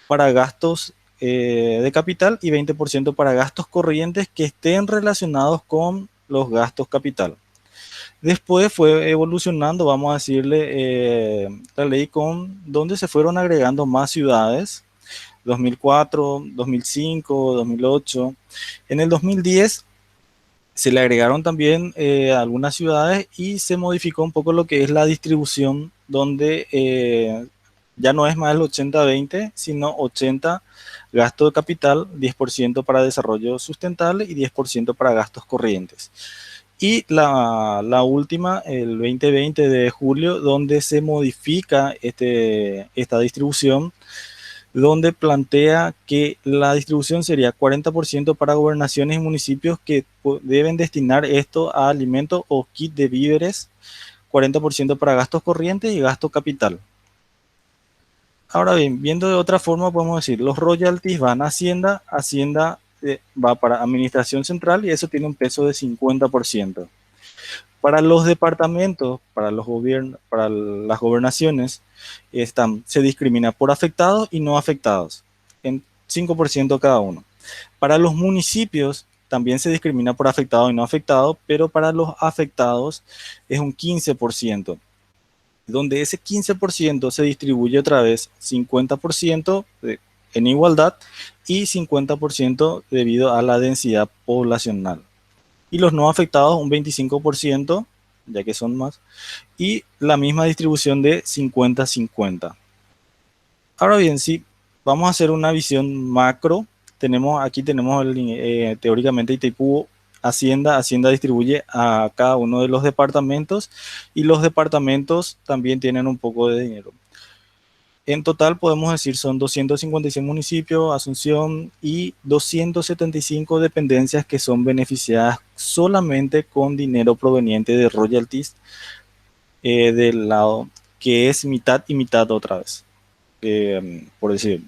para gastos de capital y 20% para gastos corrientes que estén relacionados con los gastos capital. Después fue evolucionando, vamos a decirle, la ley con donde se fueron agregando más ciudades, 2004, 2005, 2008. En el 2010 se le agregaron también algunas ciudades y se modificó un poco lo que es la distribución, donde ya no es más el 80-20, sino 80 gasto de capital, 10% para desarrollo sustentable y 10% para gastos corrientes. Y la última, el 2020 de julio, donde se modifica esta distribución, donde plantea que la distribución sería 40% para gobernaciones y municipios que deben destinar esto a alimentos o kit de víveres, 40% para gastos corrientes y gasto capital. Ahora bien, viendo de otra forma, podemos decir, los royalties van a Hacienda, Hacienda va para Administración Central y eso tiene un peso de 50%. Para los departamentos, para los gobiernos, para las gobernaciones, se discrimina por afectados y no afectados, en 5% cada uno. Para los municipios también se discrimina por afectado y no afectado, pero para los afectados es un 15%, donde ese 15% se distribuye otra vez 50% en igualdad y 50% debido a la densidad poblacional. Y los no afectados un 25%, ya que son más, y la misma distribución de 50-50. Ahora bien, si vamos a hacer una visión macro, aquí tenemos teóricamente Itaipú, Hacienda distribuye a cada uno de los departamentos y los departamentos también tienen un poco de dinero. En total podemos decir son 256 municipios, Asunción, y 275 dependencias que son beneficiadas solamente con dinero proveniente de royalties, del lado que es mitad y mitad otra vez. Por decir,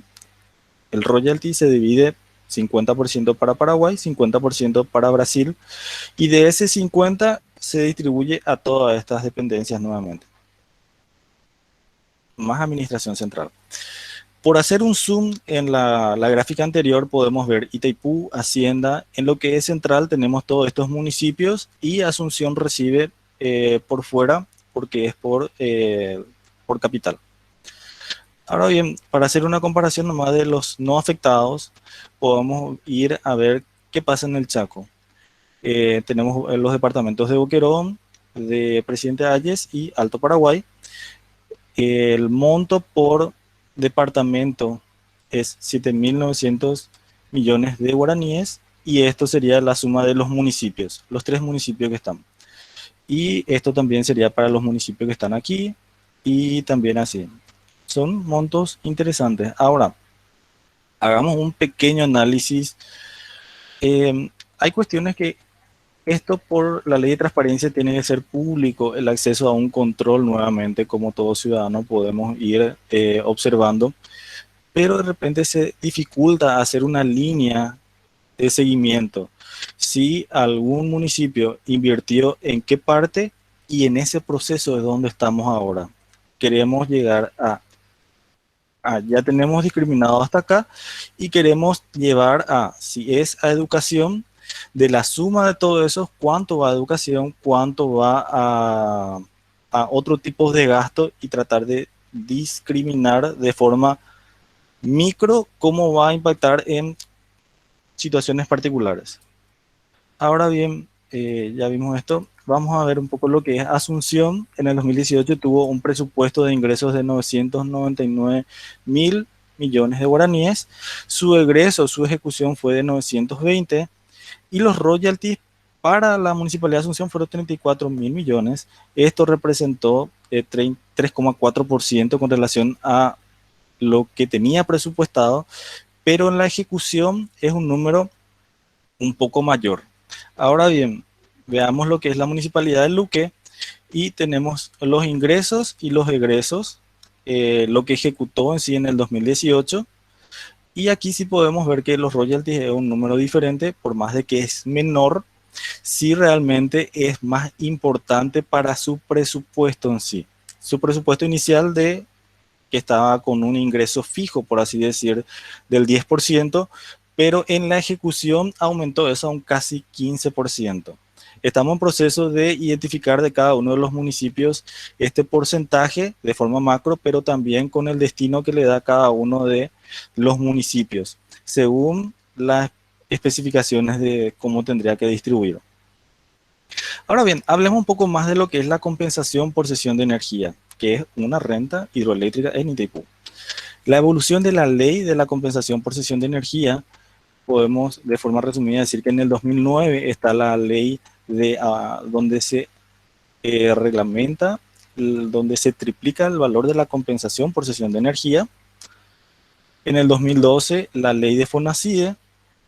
el royalty se divide 50% para Paraguay, 50% para Brasil, y de ese 50% se distribuye a todas estas dependencias nuevamente, más administración central. Por hacer un zoom en la gráfica anterior podemos ver Itaipú, Hacienda. En lo que es central tenemos todos estos municipios y Asunción recibe por fuera porque es por capital. Ahora bien, para hacer una comparación nomás de los no afectados, podemos ir a ver qué pasa en el Chaco. Tenemos los departamentos de Boquerón, de Presidente Hayes y Alto Paraguay. El monto por departamento es 7.900 millones de guaraníes, y esto sería la suma de los municipios, los 3 municipios que están. Y esto también sería para los municipios que están aquí, y también así. Son montos interesantes. Ahora, hagamos un pequeño análisis. Hay cuestiones que esto por la ley de transparencia tiene que ser público, el acceso a un control nuevamente, como todo ciudadano podemos ir observando, pero de repente se dificulta hacer una línea de seguimiento. Si algún municipio invirtió en qué parte y en ese proceso es donde estamos ahora. Queremos llegar ya tenemos discriminado hasta acá y queremos llevar si es a educación, de la suma de todo eso, cuánto va a educación, cuánto va a otro tipo de gasto, y tratar de discriminar de forma micro cómo va a impactar en situaciones particulares. Ahora bien, ya vimos esto, vamos a ver un poco lo que es Asunción. En el 2018 tuvo un presupuesto de ingresos de 999 mil millones de guaraníes, su egreso, su ejecución fue de 920, y los royalties para la Municipalidad de Asunción fueron 34 mil millones. Esto representó 3,4% con relación a lo que tenía presupuestado, pero en la ejecución es un número un poco mayor. Ahora bien, veamos lo que es la Municipalidad de Luque, y tenemos los ingresos y los egresos, lo que ejecutó en sí en el 2018, y aquí sí podemos ver que los royalties es un número diferente, por más de que es menor, sí realmente es más importante para su presupuesto en sí. Su presupuesto inicial que estaba con un ingreso fijo, por así decir, del 10%, pero en la ejecución aumentó eso a un casi 15%. Estamos en proceso de identificar de cada uno de los municipios este porcentaje de forma macro, pero también con el destino que le da cada uno de los municipios, según las especificaciones de cómo tendría que distribuir. Ahora bien, hablemos un poco más de lo que es la compensación por cesión de energía, que es una renta hidroeléctrica en Itaipú. La evolución de la ley de la compensación por cesión de energía, podemos de forma resumida decir que en el 2009 está la ley donde se reglamenta, donde se triplica el valor de la compensación por cesión de energía. En el 2012 la ley de FONACIDE,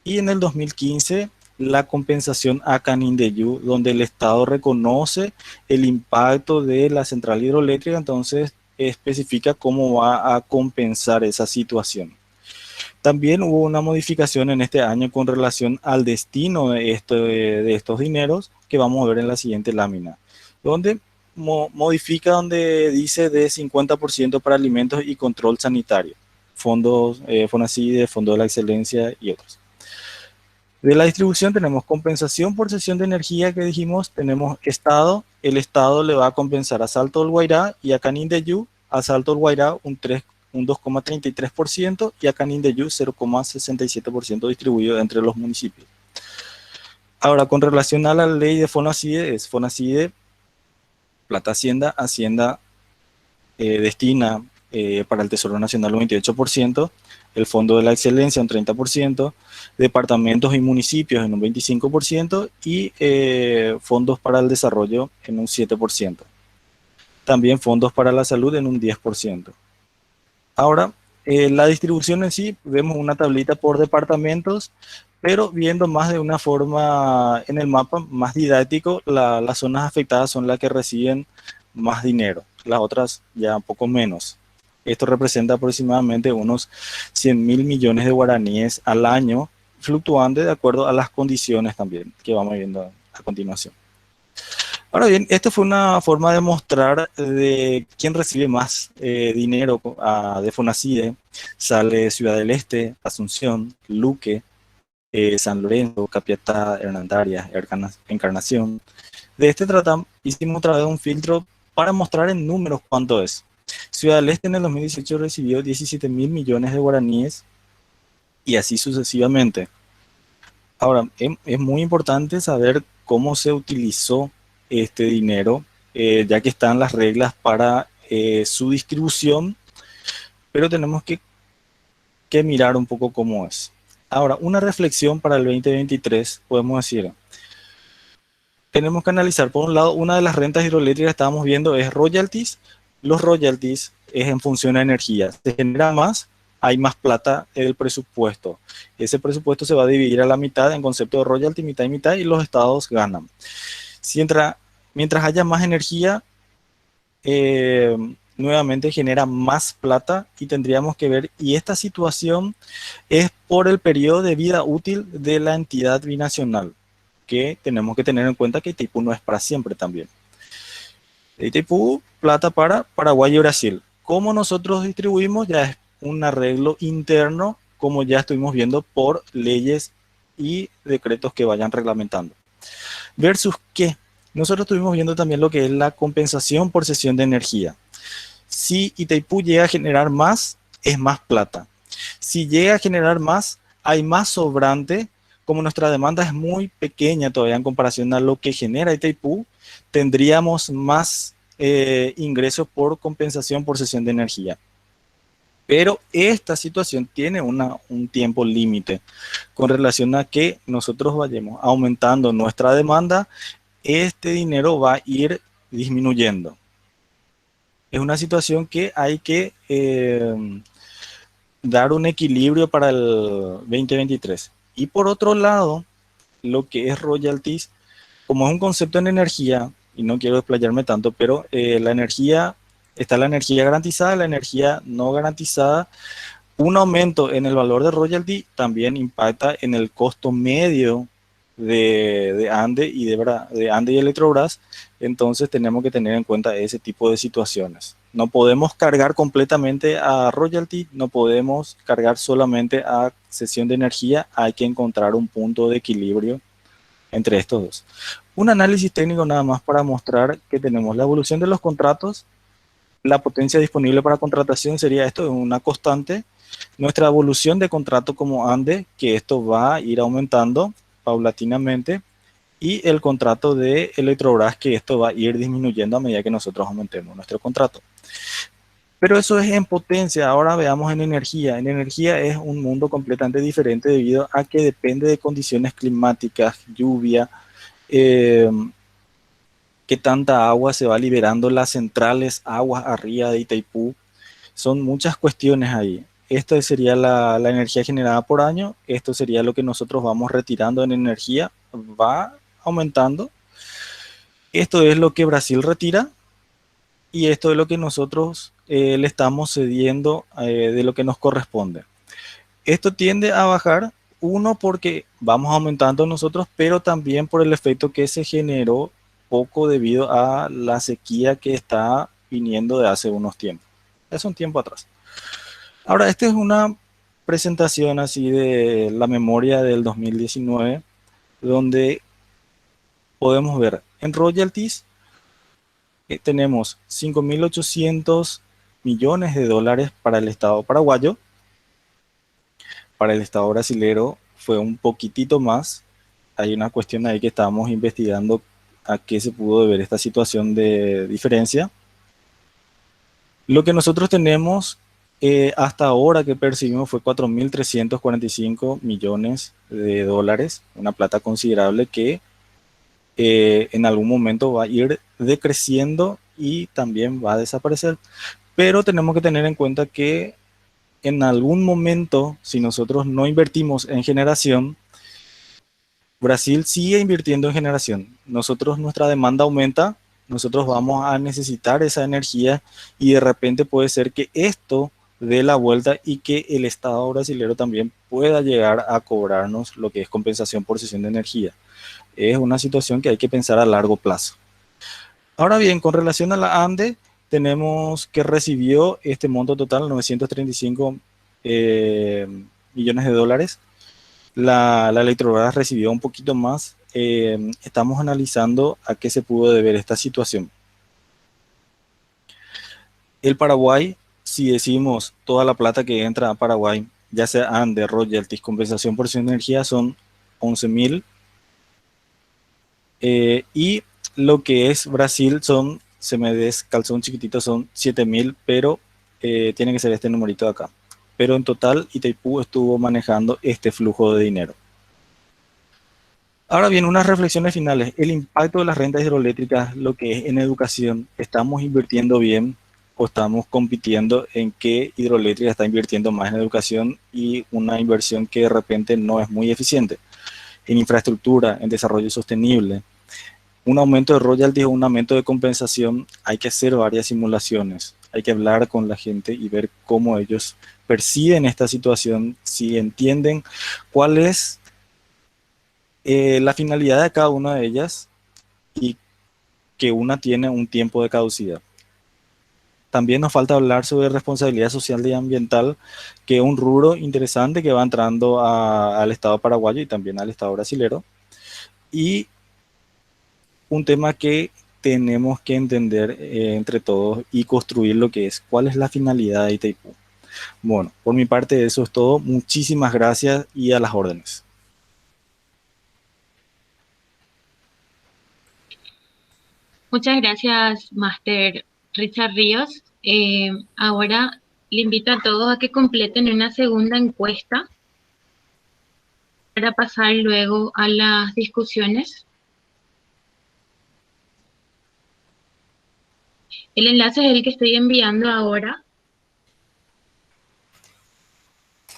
y en el 2015 la compensación a Canindeyú, donde el Estado reconoce el impacto de la central hidroeléctrica, entonces especifica cómo va a compensar esa situación. También hubo una modificación en este año con relación al destino de estos dineros, que vamos a ver en la siguiente lámina, donde modifica, donde dice de 50% para alimentos y control sanitario, fondos FONACIDE, Fondo de la Excelencia y otros. De la distribución tenemos compensación por cesión de energía, que dijimos, tenemos Estado, el Estado le va a compensar a Salto del Guairá y a Canindeyú, a Salto del Guairá un 2,33% y a Canindeyú 0,67% distribuido entre los municipios. Ahora, con relación a la ley de FONACIDE, es FONACIDE, plata Hacienda, Hacienda destina para el Tesoro Nacional un 28%, el Fondo de la Excelencia un 30%, departamentos y municipios en un 25% y fondos para el desarrollo en un 7%. También fondos para la salud en un 10%. Ahora, la distribución en sí, vemos una tablita por departamentos, pero viendo más de una forma en el mapa, más didáctico, las zonas afectadas son las que reciben más dinero, las otras ya un poco menos. Esto representa aproximadamente unos 100 mil millones de guaraníes al año, fluctuando de acuerdo a las condiciones también, que vamos viendo a continuación. Ahora bien, esta fue una forma de mostrar de quién recibe más dinero de FONACIDE. Sale Ciudad del Este, Asunción, Luque, San Lorenzo, Capiatá, Hernandarias, Encarnación. De este hicimos otra vez un filtro para mostrar en números cuánto es. Ciudad del Este en el 2018 recibió 17 mil millones de guaraníes, y así sucesivamente. Ahora, es muy importante saber cómo se utilizó este dinero, ya que están las reglas para su distribución, pero tenemos que mirar un poco cómo es. Ahora, una reflexión para el 2023, podemos decir, tenemos que analizar, por un lado, una de las rentas hidroeléctricas que estábamos viendo es royalties. Los royalties es en función a energía. Se genera más, hay más plata en el presupuesto. Ese presupuesto se va a dividir a la mitad en concepto de royalty, mitad y mitad, y los estados ganan. Mientras haya más energía, nuevamente genera más plata y tendríamos que ver, y esta situación es por el periodo de vida útil de la entidad binacional, que tenemos que tener en cuenta que Itaipú no es para siempre también. Itaipú, plata para Paraguay y Brasil. Cómo nosotros distribuimos ya es un arreglo interno, como ya estuvimos viendo, por leyes y decretos que vayan reglamentando. Versus qué. Nosotros estuvimos viendo también lo que es la compensación por cesión de energía. Si Itaipú llega a generar más, es más plata. Si llega a generar más, hay más sobrante. Como nuestra demanda es muy pequeña todavía en comparación a lo que genera Itaipú, tendríamos más ingresos por compensación por cesión de energía. Pero esta situación tiene un tiempo límite con relación a que nosotros vayamos aumentando nuestra demanda, este dinero va a ir disminuyendo. Es una situación que hay que dar un equilibrio para el 2023. Y por otro lado, lo que es royalties, como es un concepto en energía, y no quiero desplayarme tanto, pero la energía, está la energía garantizada, la energía no garantizada. Un aumento en el valor de royalty también impacta en el costo medio de ANDE de ANDE y Electrobras. Entonces tenemos que tener en cuenta ese tipo de situaciones. No podemos cargar completamente a royalty, no podemos cargar solamente a cesión de energía, hay que encontrar un punto de equilibrio entre estos dos. Un análisis técnico nada más para mostrar que tenemos la evolución de los contratos, la potencia disponible para contratación sería esto, una constante, nuestra evolución de contrato como ANDE, que esto va a ir aumentando paulatinamente, y el contrato de Electrobras, que esto va a ir disminuyendo a medida que nosotros aumentemos nuestro contrato. Pero eso es en potencia. Ahora veamos en energía. En energía es un mundo completamente diferente debido a que depende de condiciones climáticas, lluvia, qué tanta agua se va liberando las centrales, aguas arriba de Itaipú. Son muchas cuestiones ahí. Esta sería la energía generada por año. Esto sería lo que nosotros vamos retirando en energía. Va aumentando. Esto es lo que Brasil retira. Y esto es lo que nosotros le estamos cediendo de lo que nos corresponde. Esto tiende a bajar, uno porque vamos aumentando nosotros, pero también por el efecto que se generó poco debido a la sequía que está viniendo de hace unos tiempos. Es un tiempo atrás. Ahora, esta es una presentación así de la memoria del 2019, donde podemos ver en royalties tenemos 5.800 millones de dólares para el Estado paraguayo. Para el Estado brasilero fue un poquitito más. Hay una cuestión ahí que estábamos investigando a qué se pudo deber esta situación de diferencia. Lo que nosotros tenemos hasta ahora que percibimos fue 4.345 millones de dólares, una plata considerable que en algún momento va a ir decreciendo y también va a desaparecer. Pero tenemos que tener en cuenta que en algún momento, si nosotros no invertimos en generación, Brasil sigue invirtiendo en generación. Nuestra demanda aumenta, nosotros vamos a necesitar esa energía y de repente puede ser que esto dé la vuelta y que el Estado brasileño también pueda llegar a cobrarnos lo que es compensación por cesión de energía. Es una situación que hay que pensar a largo plazo. Ahora bien, con relación a la ANDE, tenemos que recibió este monto total, 935 millones de dólares. La Electrobras recibió un poquito más. Estamos analizando a qué se pudo deber esta situación. El Paraguay, si decimos toda la plata que entra a Paraguay, ya sea ANDE, royalties, compensación por cesión de energía, son 11.000. Y lo que es Brasil se me descalzó un chiquitito, son 7.000, pero tiene que ser este numerito de acá. pero en total Itaipú estuvo manejando este flujo de dinero. Ahora bien, unas reflexiones finales. El impacto de las rentas hidroeléctricas, lo que es en educación, ¿estamos invirtiendo bien o estamos compitiendo en que hidroeléctrica está invirtiendo más en educación y una inversión que de repente no es muy eficiente? En infraestructura, en desarrollo sostenible, un aumento de royalties o un aumento de compensación, hay que hacer varias simulaciones, hay que hablar con la gente y ver cómo ellos perciben esta situación, si entienden cuál es la finalidad de cada una de ellas y que una tiene un tiempo de caducidad. También nos falta hablar sobre responsabilidad social y ambiental, que es un rubro interesante que va entrando al Estado paraguayo y también al Estado brasilero. Y un tema que tenemos que entender entre todos y construir lo que es, cuál es la finalidad de Itaipú. Bueno, por mi parte eso es todo. Muchísimas gracias y a las órdenes. Muchas gracias, Máster Richard Ríos. Ahora le invito a todos a que completen una segunda encuesta para pasar luego a las discusiones. El enlace es el que estoy enviando ahora.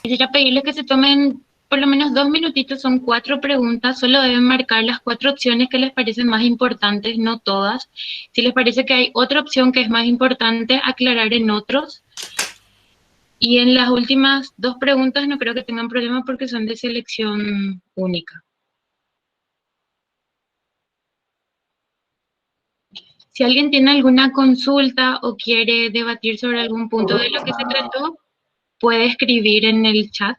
Quisiera pedirles que se tomen por lo menos 2 minutitos, son 4 preguntas, solo deben marcar las 4 opciones que les parecen más importantes, no todas. Si les parece que hay otra opción que es más importante, aclarar en otros. Y en las últimas 2 preguntas no creo que tengan problema porque son de selección única. Si alguien tiene alguna consulta o quiere debatir sobre algún punto de lo que se trató, puede escribir en el chat.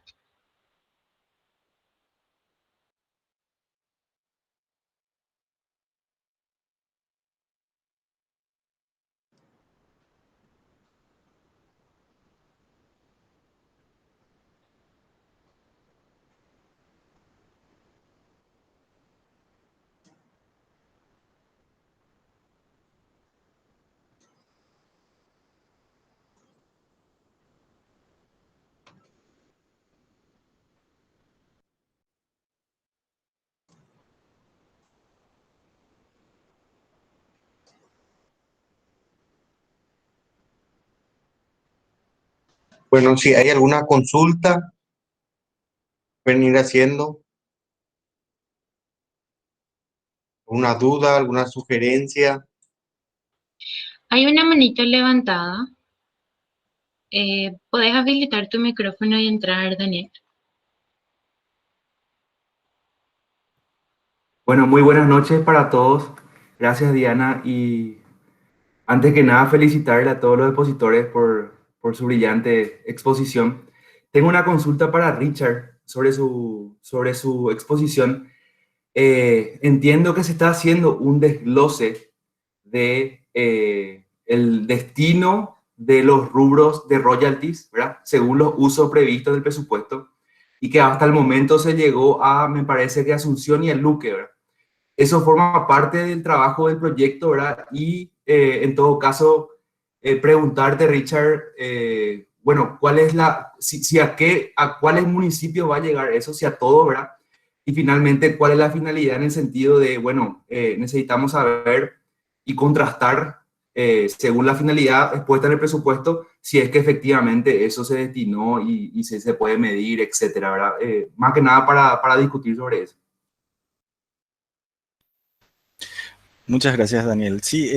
Bueno, si hay alguna consulta, pueden ir haciendo una duda, alguna sugerencia. Hay una manito levantada. ¿Podés habilitar tu micrófono y entrar, Daniel? Bueno, muy buenas noches para todos. Gracias, Diana. Y antes que nada, felicitarle a todos los expositores por su brillante exposición. Tengo una consulta para Richard sobre su exposición. Entiendo que se está haciendo un desglose de el destino de los rubros de royalties, ¿verdad? Según los usos previstos del presupuesto, y que hasta el momento se llegó a, me parece que Asunción y el Luque, ¿verdad? Eso forma parte del trabajo del proyecto, ¿verdad? Y en todo caso, preguntarte, Richard, bueno, ¿cuál es si a cuáles municipios va a llegar eso, si a todo, ¿verdad? Y finalmente, ¿cuál es la finalidad en el sentido de, bueno, necesitamos saber y contrastar, según la finalidad expuesta en el presupuesto, si es que efectivamente eso se destinó y se puede medir, etcétera, ¿verdad? Más que nada para discutir sobre eso. Muchas gracias, Daniel. Sí,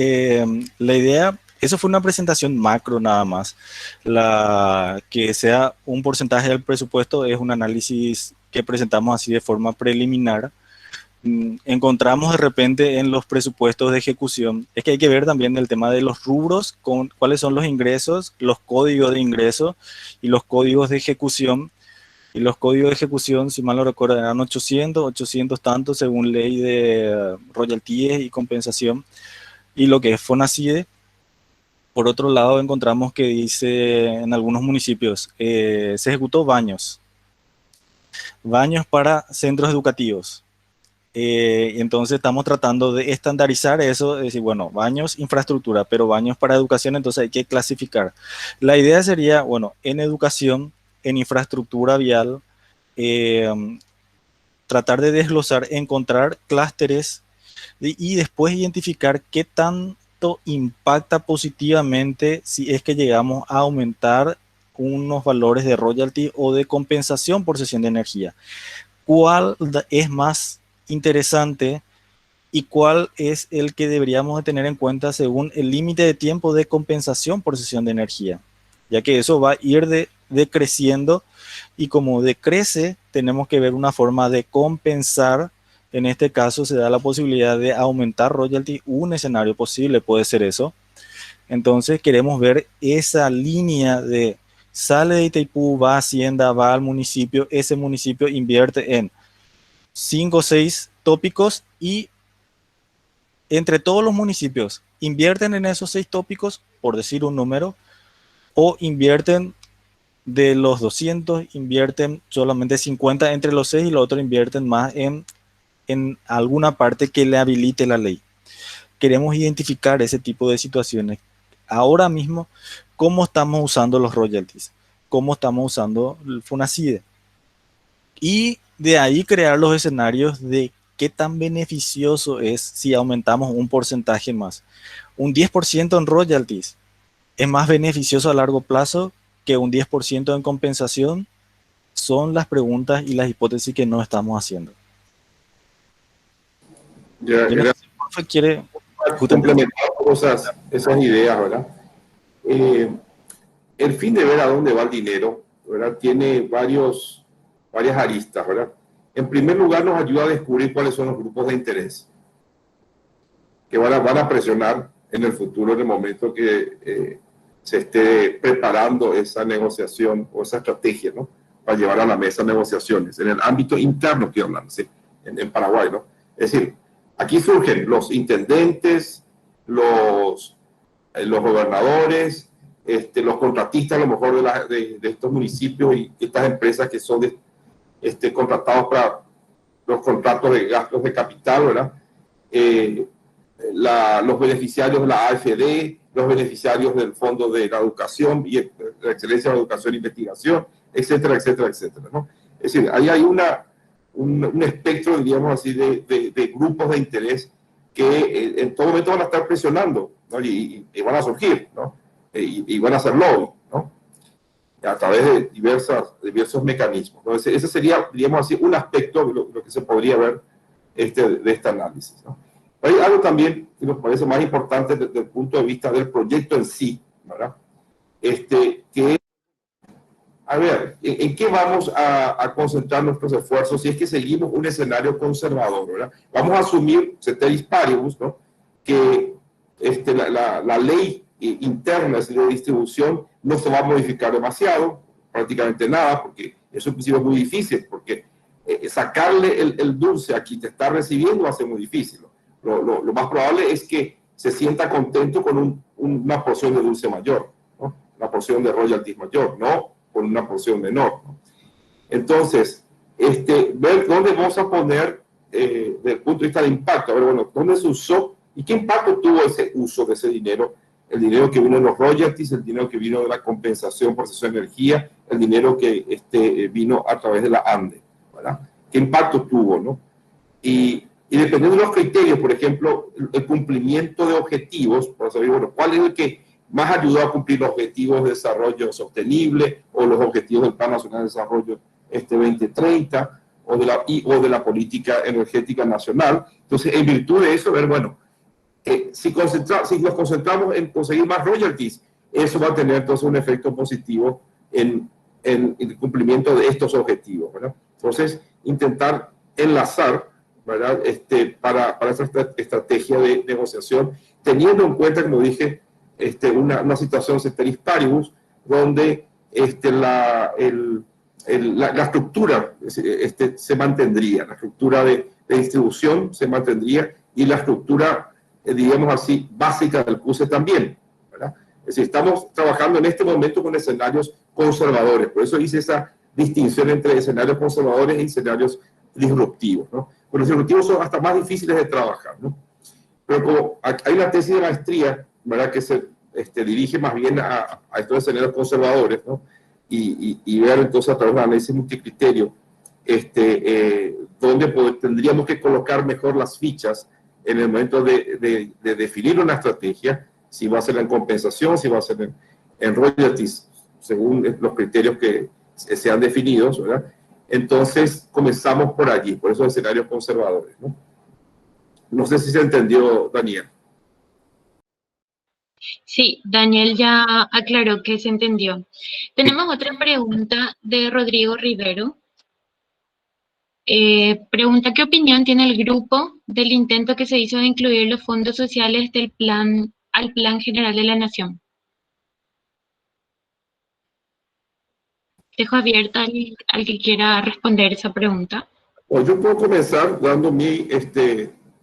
la idea, eso fue una presentación macro nada más. La que sea un porcentaje del presupuesto es un análisis que presentamos así de forma preliminar. Encontramos de repente en los presupuestos de ejecución, es que hay que ver también el tema de los rubros, con cuáles son los ingresos, los códigos de ingreso y los códigos de ejecución. Y los códigos de ejecución, si mal no recuerdo, eran 800 tantos según ley de royalties y compensación. Y lo que es FONACIDE, por otro lado, encontramos que dice en algunos municipios, se ejecutó baños para centros educativos. Entonces estamos tratando de estandarizar eso, es decir, bueno, baños, infraestructura, pero baños para educación, entonces hay que clasificar. La idea sería, bueno, en educación, en infraestructura vial, tratar de desglosar, encontrar clústeres y después identificar qué tanto impacta positivamente si es que llegamos a aumentar unos valores de royalty o de compensación por cesión de energía. ¿Cuál es más interesante y cuál es el que deberíamos de tener en cuenta según el límite de tiempo de compensación por cesión de energía? Ya que eso va a ir decreciendo, y como decrece, tenemos que ver una forma de compensar. En este caso se da la posibilidad de aumentar royalty. Un escenario posible puede ser eso. Entonces queremos ver esa línea de sale de Itaipú, va a Hacienda, va al municipio, ese municipio invierte en 5 o 6 tópicos y entre todos los municipios invierten en esos 6 tópicos, por decir un número, o invierten de los 200, invierten solamente 50 entre los 6 y los otros invierten más en alguna parte que le habilite la ley. Queremos identificar ese tipo de situaciones. Ahora mismo, ¿cómo estamos usando los royalties? ¿Cómo estamos usando el FONACIDE? Y de ahí crear los escenarios de qué tan beneficioso es si aumentamos un porcentaje más. Un 10% en royalties es más beneficioso a largo plazo que un 10% en compensación. Son las preguntas y las hipótesis que no estamos haciendo. Ya, Yo no sé si el profe quiere complementar esas ideas, ¿verdad? El fin de ver a dónde va el dinero, ¿verdad? Tiene varias aristas, ¿verdad? En primer lugar, nos ayuda a descubrir cuáles son los grupos de interés que van a presionar en el futuro, en el momento que se esté preparando esa negociación o esa estrategia, ¿no? Para llevar a la mesa negociaciones. En el ámbito interno, estoy hablando, ¿sí? En Paraguay, ¿no? Es decir, aquí surgen los intendentes, los gobernadores, los contratistas a lo mejor de estos municipios y estas empresas que son contratados para los contratos de gastos de capital, ¿verdad? Los beneficiarios de la AFD, los beneficiarios del Fondo de la Educación y la Excelencia de la Educación e Investigación, etcétera, etcétera, etcétera, ¿no? Es decir, ahí hay un espectro, diríamos así, de grupos de interés que en todo momento van a estar presionando, ¿no? Y van a surgir, ¿no? Y van a hacer lobby, ¿no? A través de diversos mecanismos. Entonces, ese sería, diríamos así, un aspecto de lo que se podría ver de este análisis, ¿no? Hay algo también que nos parece más importante desde el punto de vista del proyecto en sí, ¿verdad? Que, a ver, ¿en qué vamos a concentrar nuestros esfuerzos si es que seguimos un escenario conservador, ¿verdad? Vamos a asumir, ceteris paribus, ¿no? Que la ley interna de distribución no se va a modificar demasiado, prácticamente nada, porque eso inclusive es muy difícil, porque sacarle el dulce a quien te está recibiendo va a ser muy difícil, ¿no? Lo más probable es que se sienta contento con una porción de dulce mayor, ¿no? Una porción de royalties mayor, no con una porción menor, ¿no? Entonces, ver dónde vamos a poner desde el punto de vista de impacto, a ver, bueno, dónde se usó y qué impacto tuvo ese uso de ese dinero, el dinero que vino de los royalties, el dinero que vino de la compensación por cesión de energía, el dinero que vino a través de la ANDE, ¿verdad? ¿Qué impacto tuvo, no? Y dependiendo de los criterios, por ejemplo, el cumplimiento de objetivos, para saber, bueno, cuál es el que más ayudó a cumplir los objetivos de desarrollo sostenible o los objetivos del Plan Nacional de Desarrollo 2030 o de la política energética nacional. Entonces, en virtud de eso, ver, bueno, si nos concentramos en conseguir más royalties, eso va a tener entonces un efecto positivo en el cumplimiento de estos objetivos, ¿verdad? Entonces, intentar enlazar, ¿verdad? Para esa estrategia de negociación, teniendo en cuenta, como dije, una situación ceteris paribus, donde la estructura se mantendría, la estructura de distribución se mantendría y la estructura, digamos así, básica del CUSE también, ¿verdad? Es decir, estamos trabajando en este momento con escenarios conservadores, por eso hice esa distinción entre escenarios conservadores y escenarios disruptivos, ¿no? Los disruptivos son hasta más difíciles de trabajar, ¿no? Pero como hay una tesis de maestría, ¿verdad?, que se dirige más bien a estos escenarios conservadores, ¿no? y ver entonces a través de análisis multicriterio dónde tendríamos que colocar mejor las fichas en el momento de definir una estrategia, si va a ser en compensación, si va a ser en royalties, según los criterios que sean definidos, ¿verdad? Entonces comenzamos por allí, por esos escenarios conservadores, ¿no? No sé si se entendió, Daniel. Sí, Daniel ya aclaró que se entendió. Tenemos otra pregunta de Rodrigo Rivero. Pregunta, ¿qué opinión tiene el grupo del intento que se hizo de incluir los fondos sociales al Plan General de la Nación? Dejo abierta al que quiera responder esa pregunta. Pues yo puedo comenzar dando mi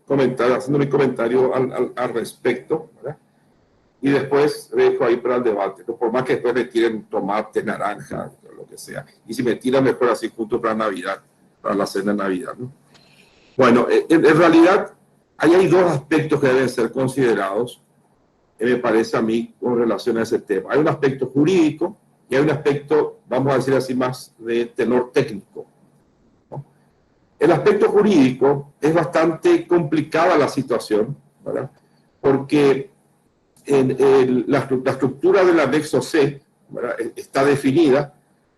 comentario, haciendo mi comentario al respecto, ¿verdad? Y después dejo ahí para el debate, ¿no? Por más que después le tiren tomate, naranja, lo que sea. Y si me tiran, mejor así junto para Navidad, para la cena de Navidad, ¿no? Bueno, en realidad, ahí hay dos aspectos que deben ser considerados, me parece a mí, con relación a ese tema. Hay un aspecto jurídico y hay un aspecto, vamos a decir así, más de tenor técnico, ¿no? El aspecto jurídico es bastante complicada la situación, ¿verdad? Porque la estructura del anexo C, ¿verdad?, está definida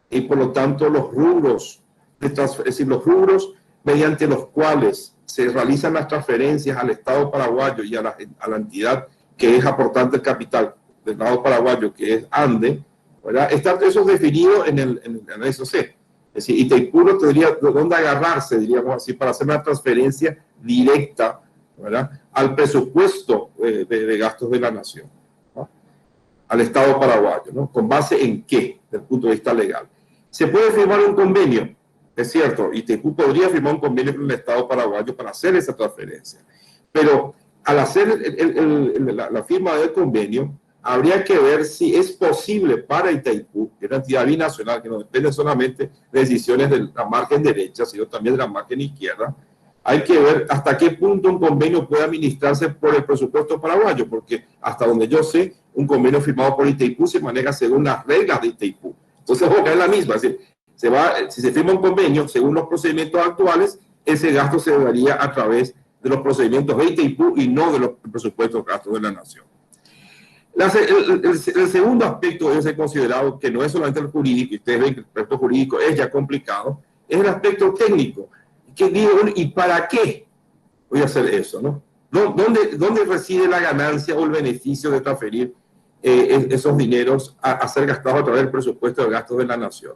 y por lo tanto los rubros, es decir, los rubros mediante los cuales se realizan las transferencias al Estado paraguayo y a la entidad que es aportante del capital del Estado paraguayo, que es ANDE, ¿verdad? Está eso definido en el anexo C. Es decir, Itaipú no tendría dónde agarrarse, diríamos así, para hacer una transferencia directa, ¿verdad?, al presupuesto de gastos de la nación, ¿no?, al Estado paraguayo, ¿no? ¿Con base en qué? Desde el punto de vista legal. Se puede firmar un convenio, es cierto, Itaipú podría firmar un convenio con el Estado paraguayo para hacer esa transferencia, pero al hacer la firma del convenio, habría que ver si es posible para Itaipú, que es una entidad binacional que no depende solamente de decisiones de la margen derecha, sino también de la margen izquierda. Hay que ver hasta qué punto un convenio puede administrarse por el presupuesto paraguayo, porque hasta donde yo sé, un convenio firmado por Itaipú se maneja según las reglas de Itaipú. Entonces, es la misma. Es decir, si se firma un convenio según los procedimientos actuales, ese gasto se daría a través de los procedimientos de Itaipú y no de los presupuestos gastos de la nación. El segundo aspecto debe ser considerado, que no es solamente el jurídico, y ustedes ven que el aspecto jurídico es ya complicado, es el aspecto técnico. Que digo, ¿y para qué voy a hacer eso, no? ¿Dónde reside la ganancia o el beneficio de transferir esos dineros a ser gastados a través del presupuesto de gastos de la nación?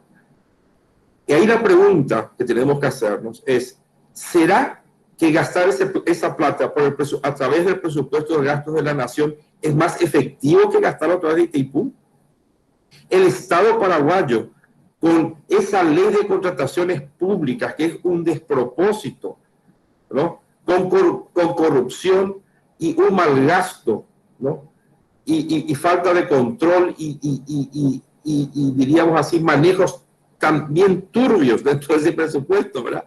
Y ahí la pregunta que tenemos que hacernos es, ¿será que gastar esa plata a través del presupuesto de gastos de la nación es más efectivo que gastarlo a través de Itaipú? El Estado paraguayo, con esa ley de contrataciones públicas, que es un despropósito, ¿no?, con corrupción y un mal gasto, ¿no?, y falta de control y diríamos así, manejos también turbios dentro de ese presupuesto, ¿verdad?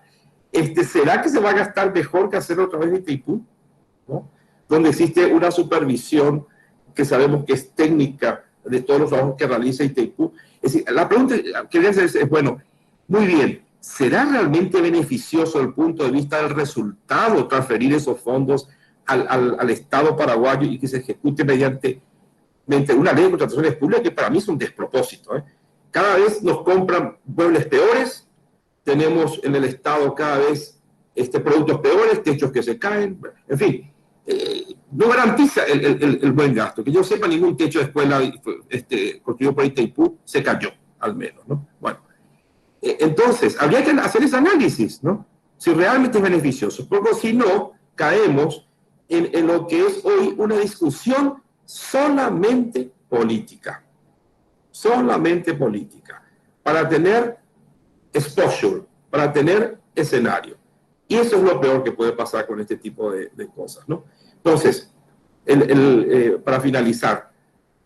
¿Será que se va a gastar mejor que hacerlo a través de Itaipú, ¿no?, donde existe una supervisión que sabemos que es técnica de todos los trabajos que realiza Itaipú? Es decir, la pregunta que debe hacer es, bueno, muy bien, ¿será realmente beneficioso desde el punto de vista del resultado transferir esos fondos al Estado paraguayo y que se ejecute mediante una ley de contrataciones públicas que para mí es un despropósito, ¿eh? Cada vez nos compran muebles peores, tenemos en el Estado cada vez productos peores, techos que se caen, en fin, no garantiza el buen gasto. Que yo sepa, ningún techo de escuela construido por Itaipú se cayó, al menos, ¿no? Bueno, entonces, habría que hacer ese análisis, ¿no?, si realmente es beneficioso, porque si no, caemos en lo que es hoy una discusión solamente política, para tener exposure, para tener escenario. Y eso es lo peor que puede pasar con este tipo de cosas, ¿no? Entonces, para finalizar,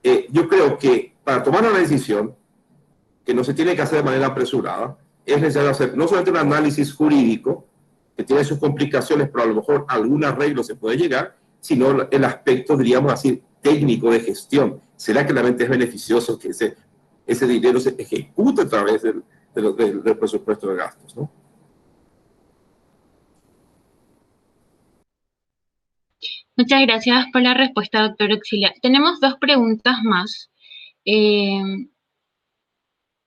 yo creo que para tomar una decisión, que no se tiene que hacer de manera apresurada, es necesario hacer no solamente un análisis jurídico, que tiene sus complicaciones, pero a lo mejor a algún arreglo se puede llegar, sino el aspecto, diríamos así, técnico de gestión. ¿Será que realmente es beneficioso que ese dinero se ejecute a través del presupuesto de gastos, ¿no? Muchas gracias por la respuesta, doctor Auxilia. Tenemos dos preguntas más. Eh,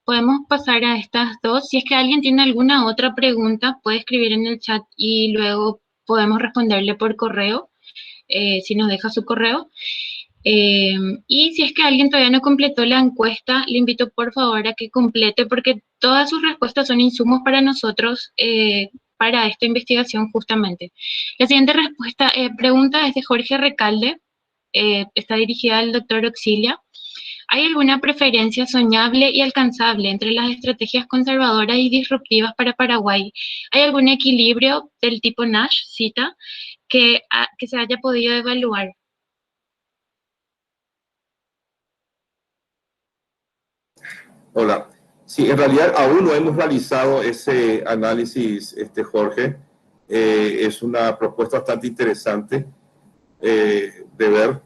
Podemos pasar a estas dos. Si es que alguien tiene alguna otra pregunta, puede escribir en el chat y luego podemos responderle por correo, si nos deja su correo. Y si es que alguien todavía no completó la encuesta, le invito por favor a que complete, porque todas sus respuestas son insumos para nosotros, para esta investigación justamente. La siguiente pregunta es de Jorge Recalde, está dirigida al doctor Auxilia. ¿Hay alguna preferencia soñable y alcanzable entre las estrategias conservadoras y disruptivas para Paraguay? ¿Hay algún equilibrio del tipo Nash, cita, que se haya podido evaluar? Hola. Sí, en realidad aún no hemos realizado ese análisis, Jorge. Es una propuesta bastante interesante de ver.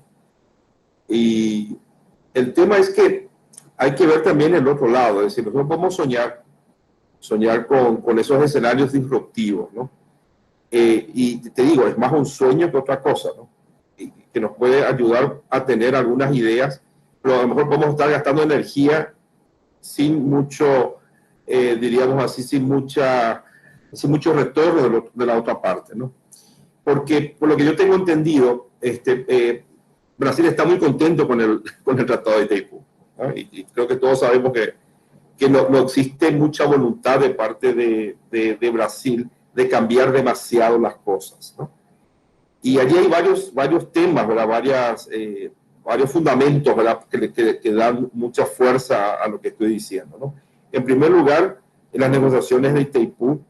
Y el tema es que hay que ver también el otro lado. Es decir, nosotros podemos soñar con esos escenarios disruptivos, ¿no? Y te digo, es más un sueño que otra cosa, ¿no? Y que nos puede ayudar a tener algunas ideas, pero a lo mejor podemos estar gastando energía sin mucho, diríamos así, sin mucho retorno de la otra parte, ¿no? Porque, por lo que yo tengo entendido, Brasil está muy contento con el Tratado de Itaipú, ¿no? Y creo que todos sabemos que no existe mucha voluntad de parte de Brasil de cambiar demasiado las cosas, ¿no? Y allí hay varios temas, ¿verdad? Varios fundamentos, ¿verdad? Que dan mucha fuerza a lo que estoy diciendo, ¿no? En primer lugar, las negociaciones de Itaipú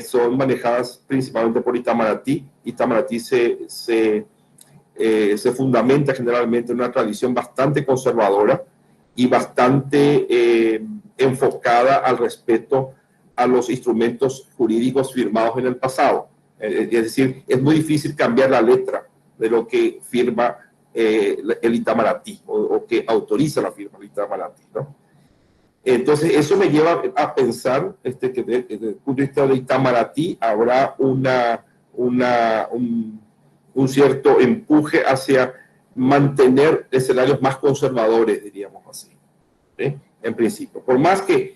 son manejadas principalmente por Itamaraty. Itamaraty se fundamenta generalmente en una tradición bastante conservadora y bastante enfocada al respeto a los instrumentos jurídicos firmados en el pasado. Es decir, es muy difícil cambiar la letra de lo que firma el Itamaraty o que autoriza la firma del Itamaraty, ¿no? Entonces, eso me lleva a pensar que desde el punto de vista de Itamaraty habrá un cierto empuje hacia mantener escenarios más conservadores, diríamos así, ¿sí? En principio. Por más que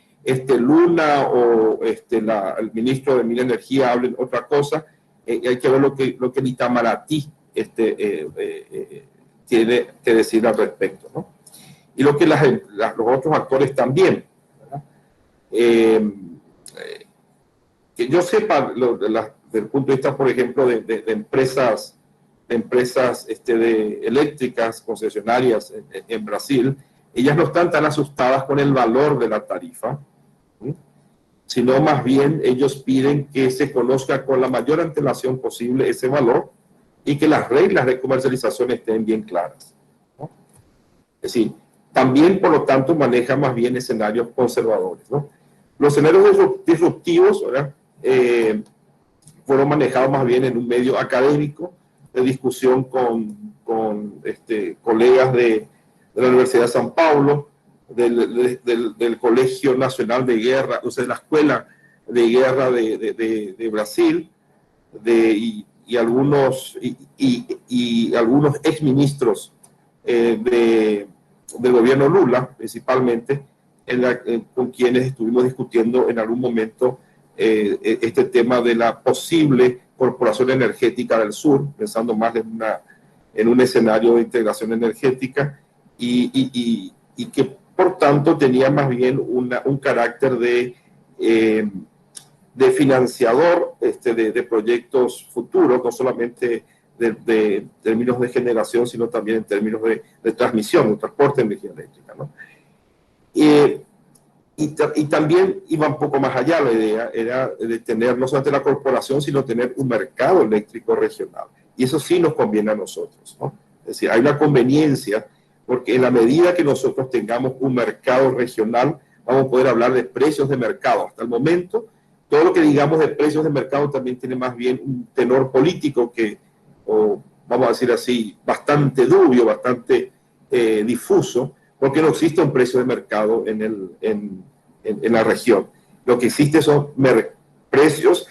Luna o el ministro de Minería y Energía hablen otra cosa, hay que ver lo que el Itamaraty tiene que decir al respecto, ¿no? Y lo que los otros actores también, ¿verdad? Que yo sepa, desde el punto de vista, por ejemplo, de empresas eléctricas, concesionarias en Brasil, ellas no están tan asustadas con el valor de la tarifa, ¿sí? Sino más bien ellos piden que se conozca con la mayor antelación posible ese valor y que las reglas de comercialización estén bien claras, ¿no? Es decir, también, por lo tanto, maneja más bien escenarios conservadores, ¿no? Los escenarios disruptivos, ¿verdad? Fueron manejados más bien en un medio académico, de discusión con colegas de la Universidad de San Paulo, del Colegio Nacional de Guerra, o sea, de la Escuela de Guerra de Brasil, y algunos exministros del gobierno Lula, principalmente, con quienes estuvimos discutiendo en algún momento este tema de la posible corporación energética del sur, pensando más en un escenario de integración energética y que por tanto tenía más bien un carácter de financiador de proyectos futuros, no solamente de términos de generación, sino también en términos de transmisión, de transporte de energía eléctrica, ¿no? Y también iba un poco más allá. La idea era de tener no solamente la corporación, sino tener un mercado eléctrico regional. Y eso sí nos conviene a nosotros, ¿no? Es decir, hay una conveniencia, porque en la medida que nosotros tengamos un mercado regional, vamos a poder hablar de precios de mercado. Hasta el momento, todo lo que digamos de precios de mercado también tiene más bien un tenor político vamos a decir así, bastante dubio, bastante difuso, porque no existe un precio de mercado en la región. Lo que existe son precios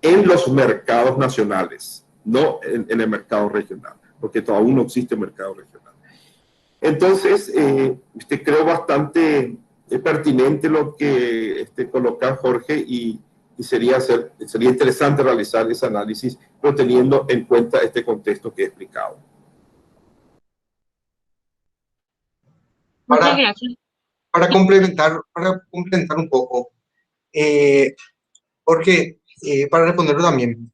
en los mercados nacionales, no en el mercado regional, porque todavía no existe mercado regional. Entonces, creo bastante pertinente lo que coloca Jorge y sería interesante realizar ese análisis, pero teniendo en cuenta este contexto que he explicado. Muchas gracias. Para complementar un poco, porque para responderlo también,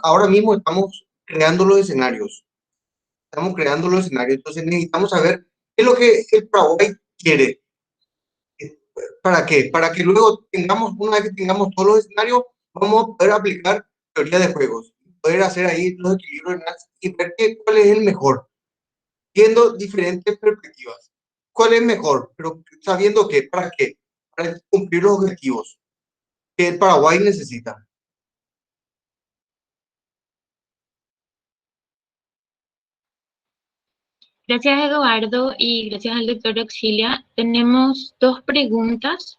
ahora mismo estamos creando los escenarios. Entonces necesitamos saber qué es lo que el Paraguay quiere. ¿Para qué? Para que luego una vez que tengamos todos los escenarios, vamos a poder aplicar teoría de juegos, poder hacer ahí los equilibrios y ver cuál es el mejor, viendo diferentes perspectivas. ¿Cuál es mejor? Pero sabiendo que, ¿para qué? Para cumplir los objetivos que el Paraguay necesita. Gracias, Eduardo, y gracias al doctor Auxilia. Tenemos 2 preguntas.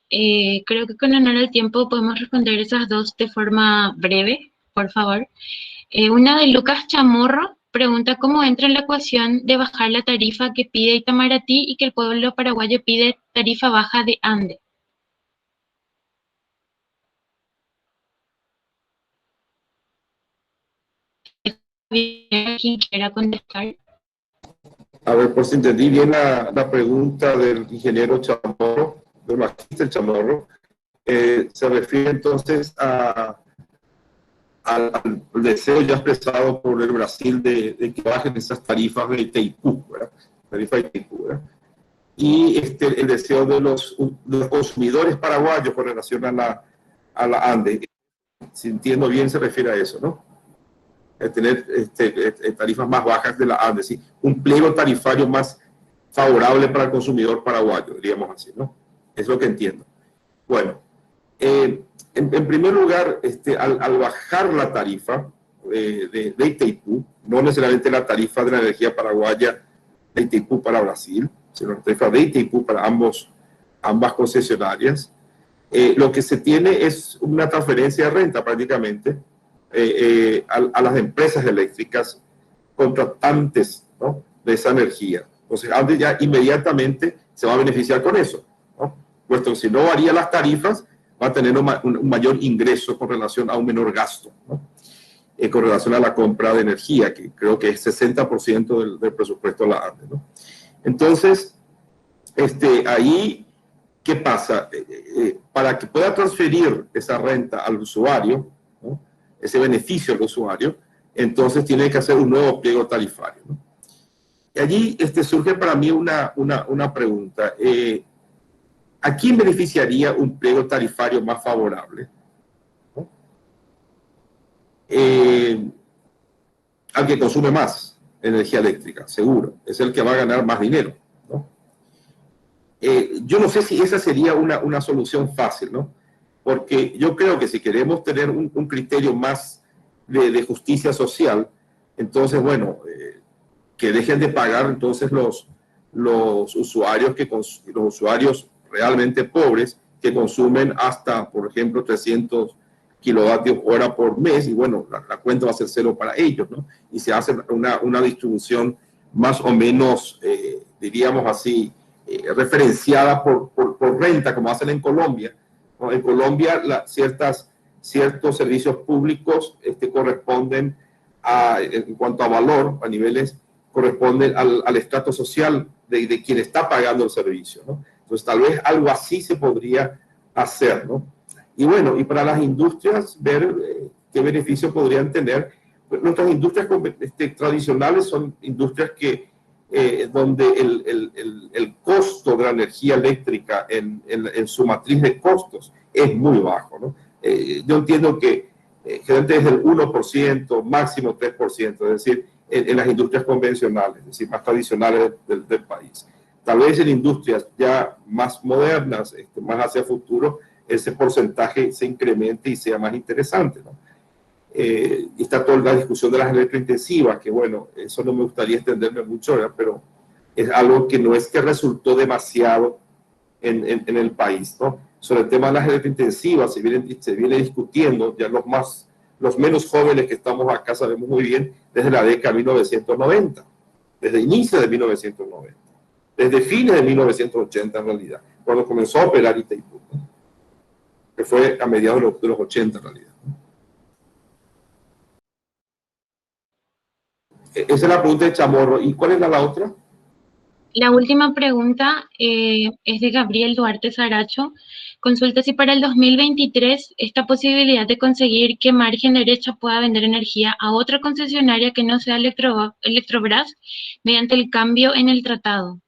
Creo que con honor al tiempo podemos responder esas 2 de forma breve, por favor. Una de Lucas Chamorro pregunta cómo entra en la ecuación de bajar la tarifa que pide Itamaraty y que el pueblo paraguayo pide tarifa baja de ANDE. ¿Quién quiera contestar? A ver, por si entendí bien la pregunta del ingeniero Chamorro, del magíster Chamorro, se refiere entonces al deseo ya expresado por el Brasil de que bajen esas tarifas de Itaipú, ¿verdad? Tarifa de Itaipú, ¿verdad? Y el deseo de los consumidores paraguayos con relación a la ANDE. Si entiendo bien, se refiere a eso, ¿no? Tener tarifas más bajas de la ANDE, ¿sí? Un pliego tarifario más favorable para el consumidor paraguayo, diríamos así, ¿no? Es lo que entiendo. Bueno, en primer lugar, al bajar la tarifa de Itaipú, no necesariamente la tarifa de la energía paraguaya de Itaipú para Brasil, sino la tarifa de Itaipú para ambas concesionarias, lo que se tiene es una transferencia de renta prácticamente a las empresas eléctricas contratantes, ¿no?, de esa energía. Entonces, ANDE ya inmediatamente se va a beneficiar con eso, ¿no? Puesto que si no varía las tarifas, va a tener un mayor ingreso con relación a un menor gasto, ¿no? Con relación a la compra de energía, que creo que es 60% del presupuesto de la ANDE, ¿no? Entonces, ahí, ¿qué pasa? Para que pueda transferir esa renta al usuario, ¿no?, ese beneficio al usuario, entonces tiene que hacer un nuevo pliego tarifario, ¿no? Y allí surge para mí una pregunta. ¿A quién beneficiaría un pliego tarifario más favorable? ¿No? Al que consume más energía eléctrica, seguro. Es el que va a ganar más dinero, ¿no? Yo no sé si esa sería una solución fácil, ¿no? Porque yo creo que si queremos tener un criterio más de justicia social, entonces, bueno, que dejen de pagar entonces los usuarios realmente pobres que consumen hasta, por ejemplo, 300 kilovatios hora por mes, y bueno, la cuenta va a ser cero para ellos, ¿no? Y se hace una distribución más o menos, diríamos así, referenciada por renta, como hacen en Colombia, ¿no? En Colombia, ciertos servicios públicos corresponden en cuanto a valor, a niveles, corresponden al estrato social de quien está pagando el servicio, ¿no? Entonces, tal vez algo así se podría hacer, ¿no? Y bueno, y para las industrias, ver qué beneficios podrían tener. Nuestras industrias tradicionales son industrias donde el costo de la energía eléctrica en su matriz de costos es muy bajo, ¿no? Yo entiendo que generalmente es del 1%, máximo 3%, es decir, en las industrias convencionales, es decir, más tradicionales del país. Tal vez en industrias ya más modernas, más hacia futuro, ese porcentaje se incremente y sea más interesante, ¿no? Y está toda la discusión de las electrointensivas, que bueno, eso no me gustaría extenderme mucho, ¿verdad? Pero es algo que no es que resultó demasiado en el país, ¿no? Sobre el tema de las electrointensivas se viene discutiendo, ya los menos jóvenes que estamos acá sabemos muy bien, desde la década de 1990, desde inicio de 1990, desde fines de 1980 en realidad, cuando comenzó a operar Itaipú, ¿no? Que fue a mediados de los 80 en realidad. Esa es la pregunta de Chamorro. ¿Y cuál es la otra? La última pregunta es de Gabriel Duarte Saracho. Consulta si para el 2023 esta posibilidad de conseguir que Margen Derecha pueda vender energía a otra concesionaria que no sea Electrobras mediante el cambio en el tratado.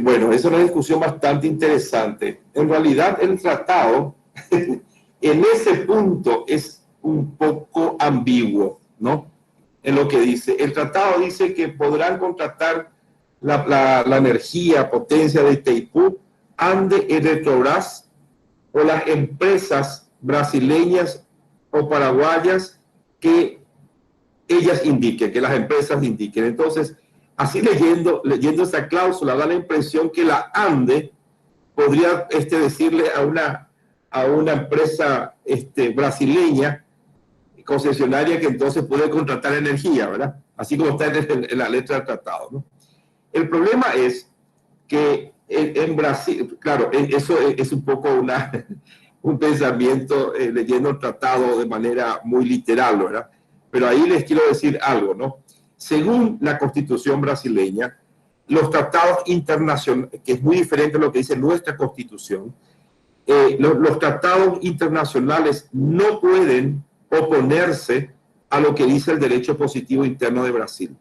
Bueno, es una discusión bastante interesante. En realidad, el tratado en ese punto es un poco ambiguo, ¿no? En lo que dice. El tratado dice que podrán contratar la energía, potencia de Itaipú, Ande, Electrobras o las empresas brasileñas o paraguayas que ellas indiquen, que las empresas indiquen. Entonces, así leyendo esa cláusula, da la impresión que la ANDE podría decirle a una empresa brasileña, concesionaria, que entonces puede contratar energía, ¿verdad? Así como está en la letra del tratado, ¿no? El problema es que en Brasil, claro, eso es un poco un pensamiento leyendo el tratado de manera muy literal, ¿verdad? Pero ahí les quiero decir algo, ¿no? Según la Constitución brasileña, los tratados internacionales, que es muy diferente a lo que dice nuestra Constitución, los tratados internacionales no pueden oponerse a lo que dice el derecho positivo interno de Brasil.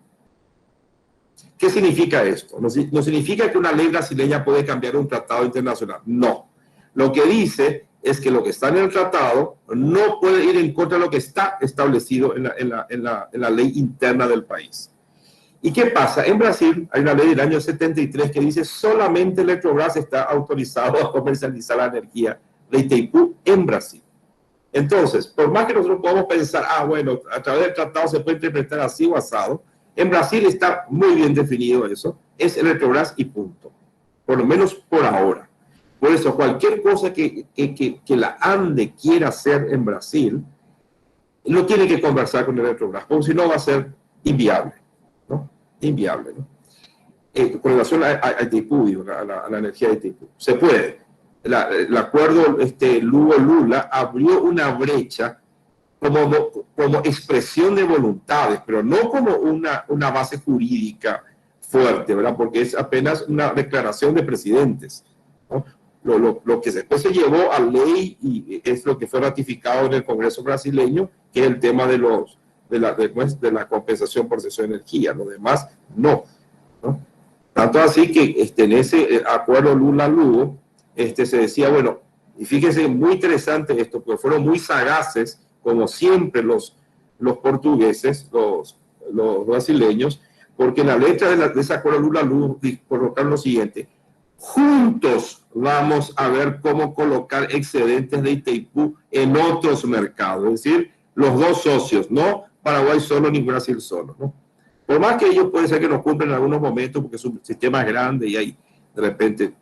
¿Qué significa esto? No significa que una ley brasileña puede cambiar un tratado internacional. No. Lo que dice es que lo que está en el tratado no puede ir en contra de lo que está establecido en la ley interna del país. ¿Y qué pasa? En Brasil hay una ley del año 73 que dice solamente Electrobras está autorizado a comercializar la energía de Itaipú en Brasil. Entonces, por más que nosotros podamos pensar, bueno, a través del tratado se puede interpretar así o asado, en Brasil está muy bien definido eso, es Electrobras y punto, por lo menos por ahora. Por eso, cualquier cosa que la ANDE quiera hacer en Brasil, lo tiene que conversar con Electrobras, porque si no va a ser inviable, ¿no? Inviable, ¿no? Con relación a Itaipú, a la energía de Itaipú, se puede. El acuerdo Lugo-Lula abrió una brecha como expresión de voluntades, pero no como una base jurídica fuerte, ¿verdad? Porque es apenas una declaración de presidentes, ¿no? Lo que después se llevó a ley y es lo que fue ratificado en el Congreso brasileño, que es el tema de la compensación por exceso de energía. Lo demás, no, ¿no? Tanto así que en ese acuerdo Lula-Lugo se decía, bueno, y fíjense, muy interesante esto, porque fueron muy sagaces, como siempre los portugueses, los brasileños, porque en la letra de ese acuerdo Lula-Lugo colocaron lo siguiente: juntos vamos a ver cómo colocar excedentes de Itaipú en otros mercados, es decir, los dos socios, no Paraguay solo ni Brasil solo, ¿no? Por más que ellos puede ser que nos cumplan en algunos momentos porque su sistema es grande y hay de repente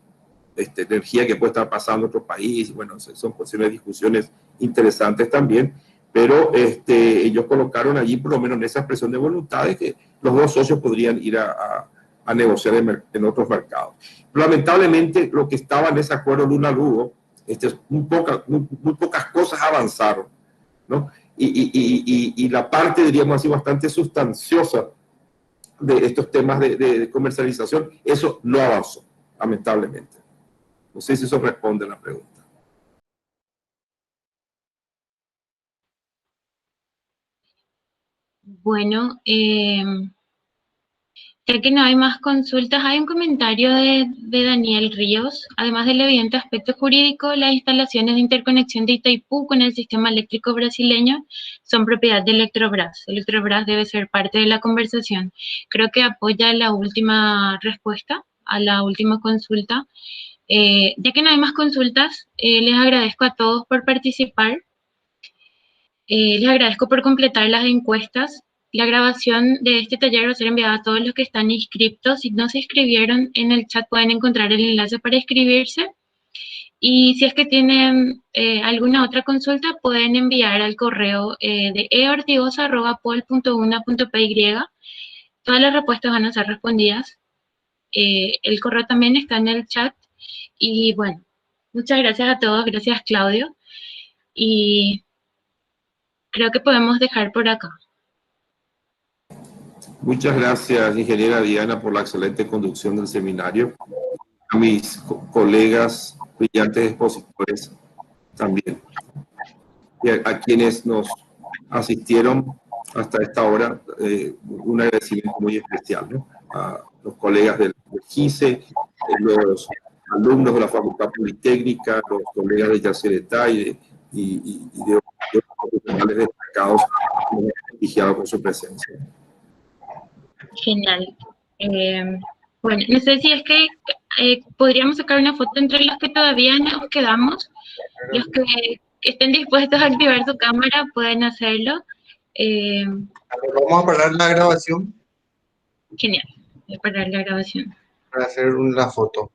energía que puede estar pasando a otro país, bueno, son posibles discusiones interesantes también, pero ellos colocaron allí, por lo menos en esa expresión de voluntades, que los dos socios podrían ir a negociar en otros mercados. Lamentablemente, lo que estaba en ese acuerdo Lula-Lugo, muy pocas cosas avanzaron, ¿no? Y la parte, diríamos así, bastante sustanciosa de estos temas de comercialización, eso no avanzó, lamentablemente. No sé si eso responde a la pregunta. Bueno, ya que no hay más consultas, hay un comentario de Daniel Ríos. Además del evidente aspecto jurídico, las instalaciones de interconexión de Itaipú con el sistema eléctrico brasileño son propiedad de Electrobras. Electrobras debe ser parte de la conversación. Creo que apoya la última respuesta a la última consulta. Ya que no hay más consultas, les agradezco a todos por participar. Les agradezco por completar las encuestas. la grabación de este taller va a ser enviada a todos los que están inscriptos. Si no se inscribieron, en el chat pueden encontrar el enlace para inscribirse. Y si es que tienen alguna otra consulta, pueden enviar al correo de eortigosa@pol.una.py. Todas las respuestas van a ser respondidas. El correo también está en el chat. Y bueno, muchas gracias a todos. Gracias, Claudio. Y creo que podemos dejar por acá. Muchas gracias, ingeniera Diana, por la excelente conducción del seminario. A mis colegas, brillantes expositores también. Y a quienes nos asistieron hasta esta hora, un agradecimiento muy especial, ¿no? A los colegas del GICE, los alumnos de la Facultad Politécnica, los colegas de Yacyretá y de otros profesionales destacados que nos han prestigiado con su presencia. Genial. Bueno, no sé si es que podríamos sacar una foto entre los que todavía nos quedamos. Los que estén dispuestos a activar su cámara pueden hacerlo. Vamos a parar la grabación Genial. Voy a parar la grabación. para hacer la foto.